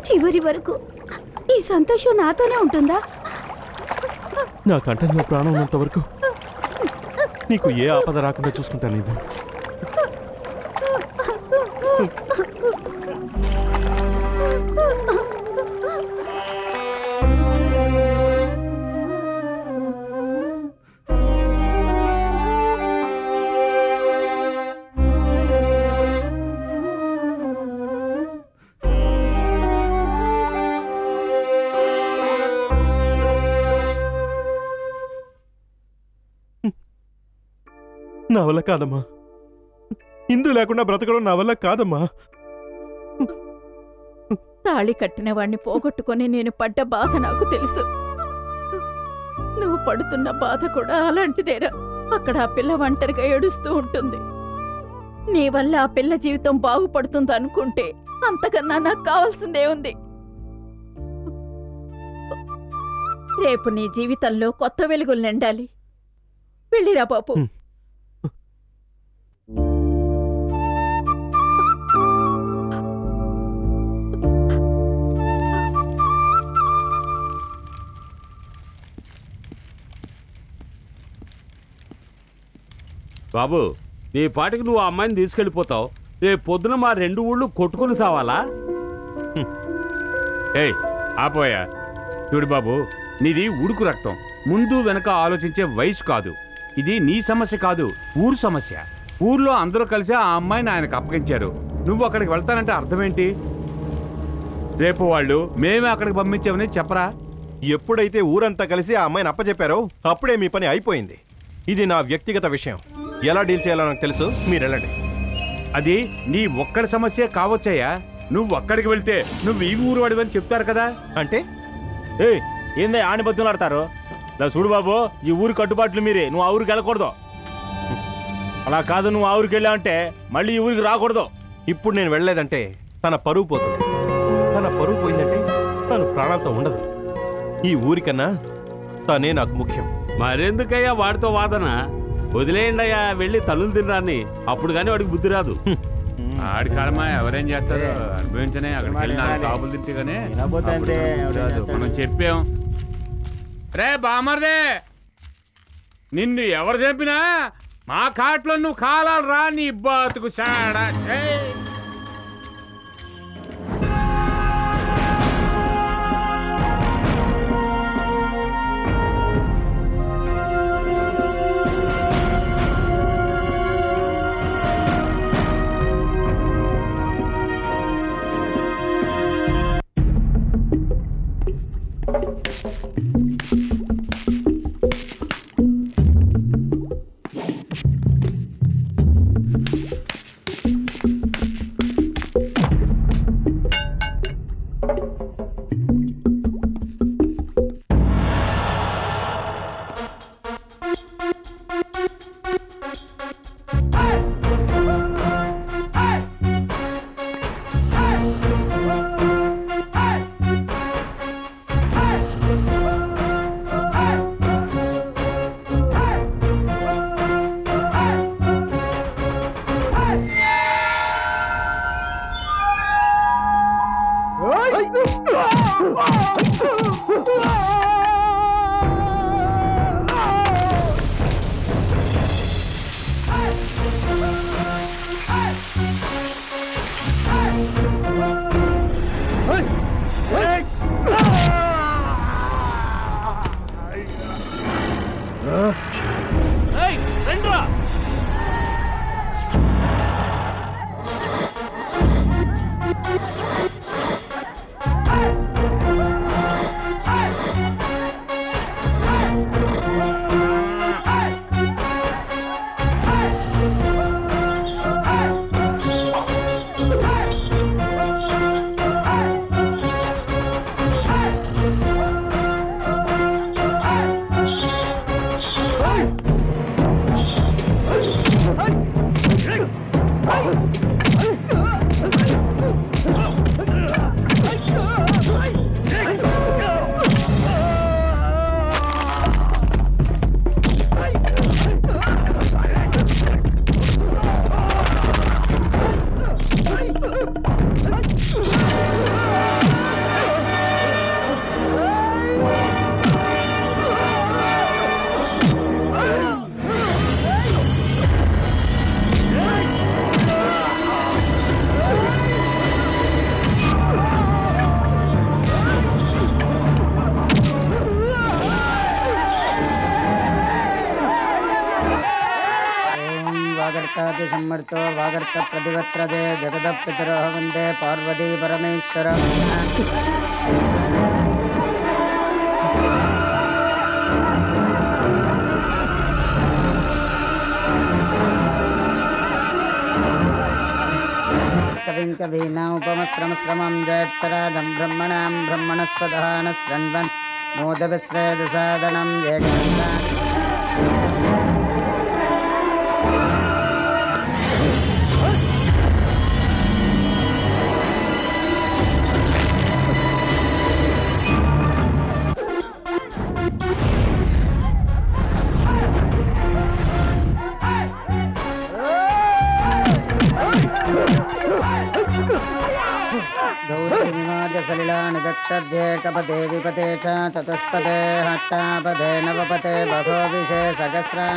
చివరి వరకు ఈ సంతోషం నాతోనే ఉంటుందా? నా కంఠంలో ప్రాణం ఉన్నంత వరకు నీకు ఏ ఆపద రాకుండా చూసుకుంటాను. ఇది నా వల్ల కాదమ్మా. హిందూ లేకుండా బ్రతకడం నా వల్ల కాదమ్మా. తాళి కట్టిన వాణ్ణి పోగొట్టుకొని నేను పడ్డ బాధ నాకు తెలుసు. నువ్వు పడుతున్న బాధ కూడా అలాంటిదేరా. అక్కడ ఆ పిల్ల ఒంటరిగా ఏడుస్తూ ఉంటుంది. నీ వల్ల ఆ పిల్ల జీవితం బాగుపడుతుంది అనుకుంటే అంతకన్నా నాకు కావాల్సిందే ఉంది. రేపు నీ జీవితంలో కొత్త వెలుగులు నిండాలి. వెళ్ళిరా బాబు. బాబు, నీ పాటికి నువ్వు ఆ అమ్మాయిని తీసుకెళ్ళిపోతావు. రేపు పొద్దున మా 2 ఊళ్ళు కొట్టుకుని సావాలా? ఏయ్ ఆపోయా. చూడు బాబు, నీది ఉడుకు రక్తం. ముందు వెనక ఆలోచించే వయసు కాదు. ఇది నీ సమస్య కాదు, ఊరు సమస్య. ఊర్లో అందరూ కలిసి ఆ అమ్మాయిని ఆయనకు అప్పగించారు. నువ్వు అక్కడికి వెళ్తానంటే అర్థం ఏంటి? రేపు వాళ్ళు మేమే అక్కడికి పంపించామని చెప్పరా? ఎప్పుడైతే ఊరంతా కలిసి ఆ అమ్మాయిని అప్పచెప్పారో అప్పుడే మీ పని అయిపోయింది. ఇది నా వ్యక్తిగత విషయం. ఎలా డీల్ చేయాలో నాకు తెలుసు. మీరు వెళ్ళండి. అది నీ ఒక్కడి సమస్య కావచ్చయ్యా. నువ్వు అక్కడికి వెళ్తే నువ్వు ఈ ఊరు వాడివని చెప్తారు కదా. అంటే ఏందే ఆని బతులాడతారు? చూడు బాబు, ఈ ఊరి కట్టుబాట్లు మీరే. నువ్వు ఆ ఊరికి వెళ్ళకూడదు. అలా కాదు, నువ్వు ఆ ఊరికి వెళ్ళావంటే మళ్ళీ ఈ ఊరికి రాకూడదు. ఇప్పుడు నేను వెళ్ళలేదంటే తన పరువు పోతుంది. తన పరువు పోయిందంటే తను ప్రాణాలతో ఉండదు. ఈ ఊరికన్నా తనే నాకు ముఖ్యం. మరెందుకయ్యా వాడితో వాదన? వదిలేయండి అయ్యా, వెళ్ళి తల్లులు తినరాని. అప్పుడు కానీ వాడికి బుద్ధి రాదు. ఆడి కాడమా ఎవరేం చేస్తారో అనుభవించనే. అక్కడికి వెళ్ళి 4 కాపులు తింటేగానే మనం చెప్పాం. రే బామర్దే, నిన్ను ఎవరు చెప్పినా మా కాట్లో నువ్వు కాలాలు రా. నీ బాతుకు సాడా. सम्मर्तो वागर्त प्रतिवत्रदे जगदपितरो वन्दे पार्वती परमेश्वर कविं कवीनामुपमश्रमश्रमं जयत्तराजं ब्रह्मणां ब्रह्मणस्पदः न शृण्वन् मोदविश्रेदसादनं जयगन्धा गौतमिमाज सलिलानि दक्षध्ये कपदे विपते च चतुष्पदे हट्टापदे नवपदे बभोविषे सहस्रा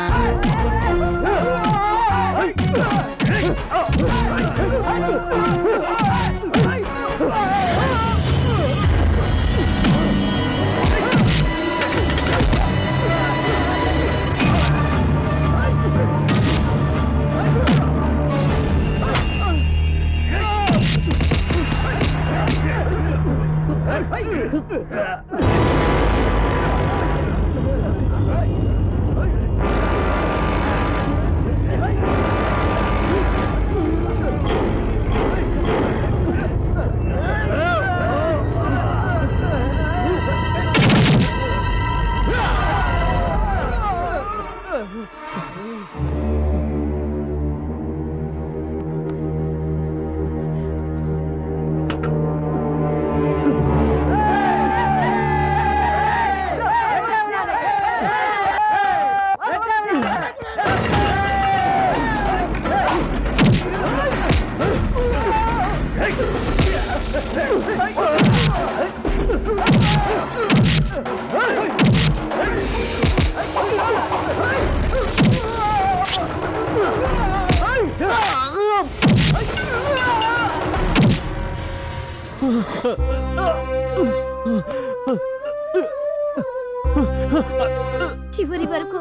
చివరి వరకు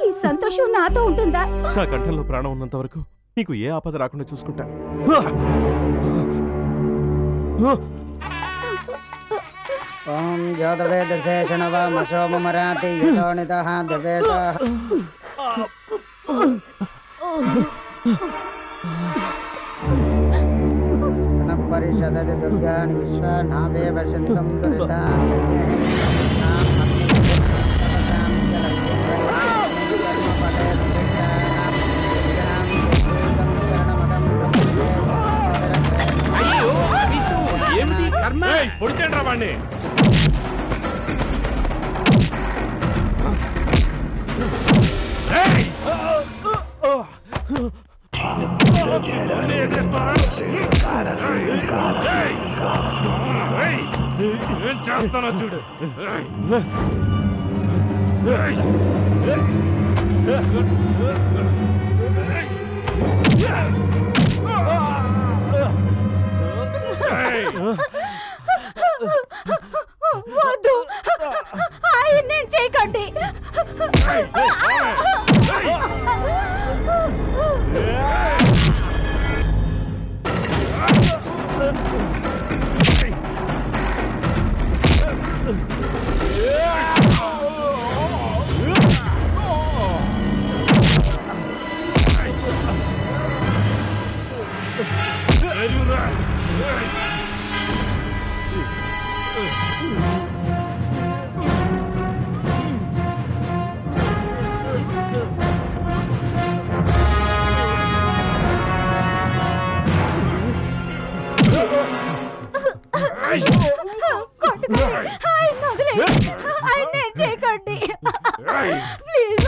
ఈ సంతోషం నాతో ఉంటుందా? నా కంఠంలో ప్రాణం ఉన్నంత వరకు నీకు ఏ ఆపద రాకుండా చూసుకుంటాను. ఓం జ్యోతివేదశేషణవమశోమరాతి యతోనితః దివేతః పరిషదతి దుర్గాని విశ్వానావేవ శంతం ఏమిటి కర్మ? పొడిచండి రా వాణ్ణి. ఏం చేస్తానో చూడు. వద్దు, ఆయన్నేం చేయకండి. ఆయన్నేం చేయకండి. ప్లీజ్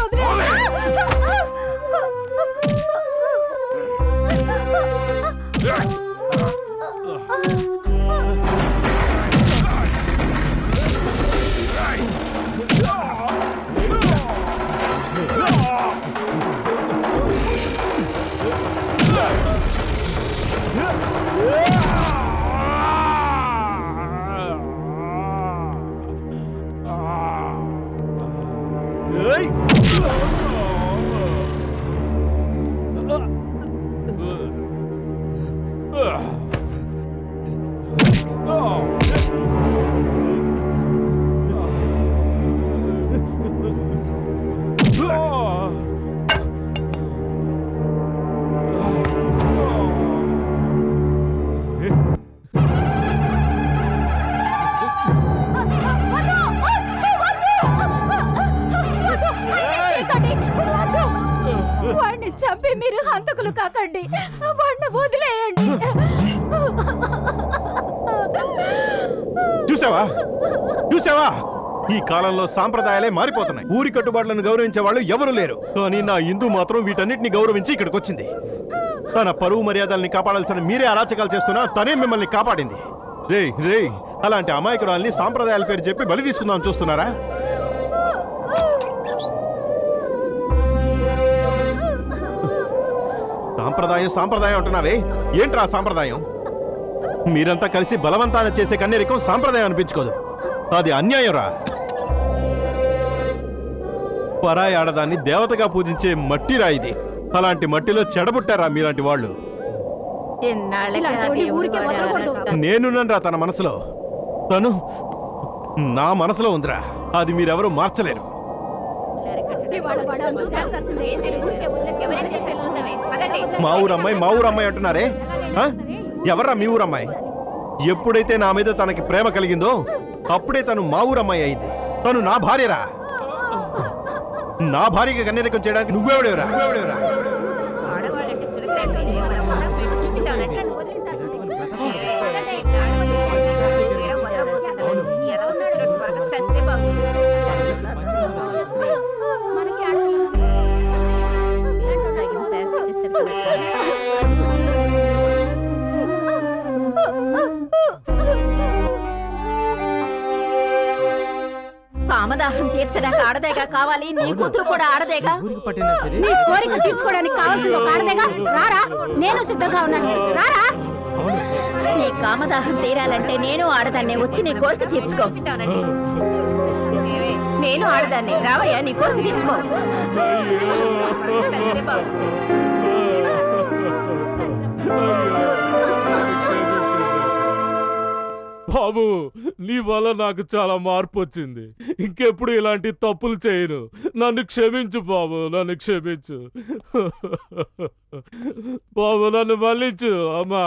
వాడిని చంపి మీరు హంతకులు కాకండి. వాడిని వదిలేయండి. చూసావా చూసావా ఈ కాలంలో సాంప్రదాయాలే మారిపోతున్నాయి. ఊరి కట్టుబాట్లను గౌరవించే వాళ్ళు ఎవరు లేరు. కానీ నా హిందూ మాత్రం వీటన్నిటిని గౌరవించి ఇక్కడికి వచ్చింది. తన పరువు మర్యాదల్ని కాపాడాల్సిన మీరే అరాచకాలు చేస్తున్నా తనే మిమ్మల్ని కాపాడింది. రే అలాంటి అమాయకురాల్ని సాంప్రదాయాల పేరు చెప్పి బలి తీసుకుందాం చూస్తున్నారా? సాంప్రదాయం అంటున్నావే, ఏంట్రా సాంప్రదాయం? మీరంతా కలిసి బలవంతాన చేసే కన్నేరికం సాంప్రదాయం అనిపించుకోదు, అది అన్యాయం రా. పరాయి ఆడదాన్ని దేవతగా పూజించే మట్టిరా ఇది. అలాంటి మట్టిలో చెడబుట్టారా మీలాంటి వాళ్ళు? నేనున్నాన్రా తన మనసులో. తను నా మనసులో ఉందిరా, అది మీరెవరూ మార్చలేరు. మా ఊరమ్మాయి అంటున్నారే, ఎవర్రా మీ ఊరమ్మాయి? ఎప్పుడైతే నా మీద తనకి ప్రేమ కలిగిందో అప్పుడే తను మా ఊరమ్మాయి అయింది. తను నా భార్యరా. నా భార్యకి కన్నేరికం చేయడానికి నువ్వెవడేవరా? కామదాహం తీర్చడానికి ఆడదేగా కావాలి, నీ కూతురు కూడా ఆడదేగా. నీ కోరిక తీర్చుకోవడానికి కావాల్సింది ఒక ఆడదేగా. రారా, నేను సిద్ధంగా ఉన్నాను. రారా. నీ కామదాహం తీరాలంటే నేను ఆడదాన్ని, వచ్చి నీ కోరిక తీర్చుకో. నేను ఆడదాన్ని, రావయ్యా నీ కోరిక తీర్చుకో. బాబు, నీ వల్ల నాకు చాలా మార్పు వచ్చింది. ఇంకెప్పుడు ఇలాంటి తప్పులు చేయను. నన్ను క్షమించు బాబు, నన్ను క్షమించు బాబు, నన్ను మళ్ళించు. అమ్మా.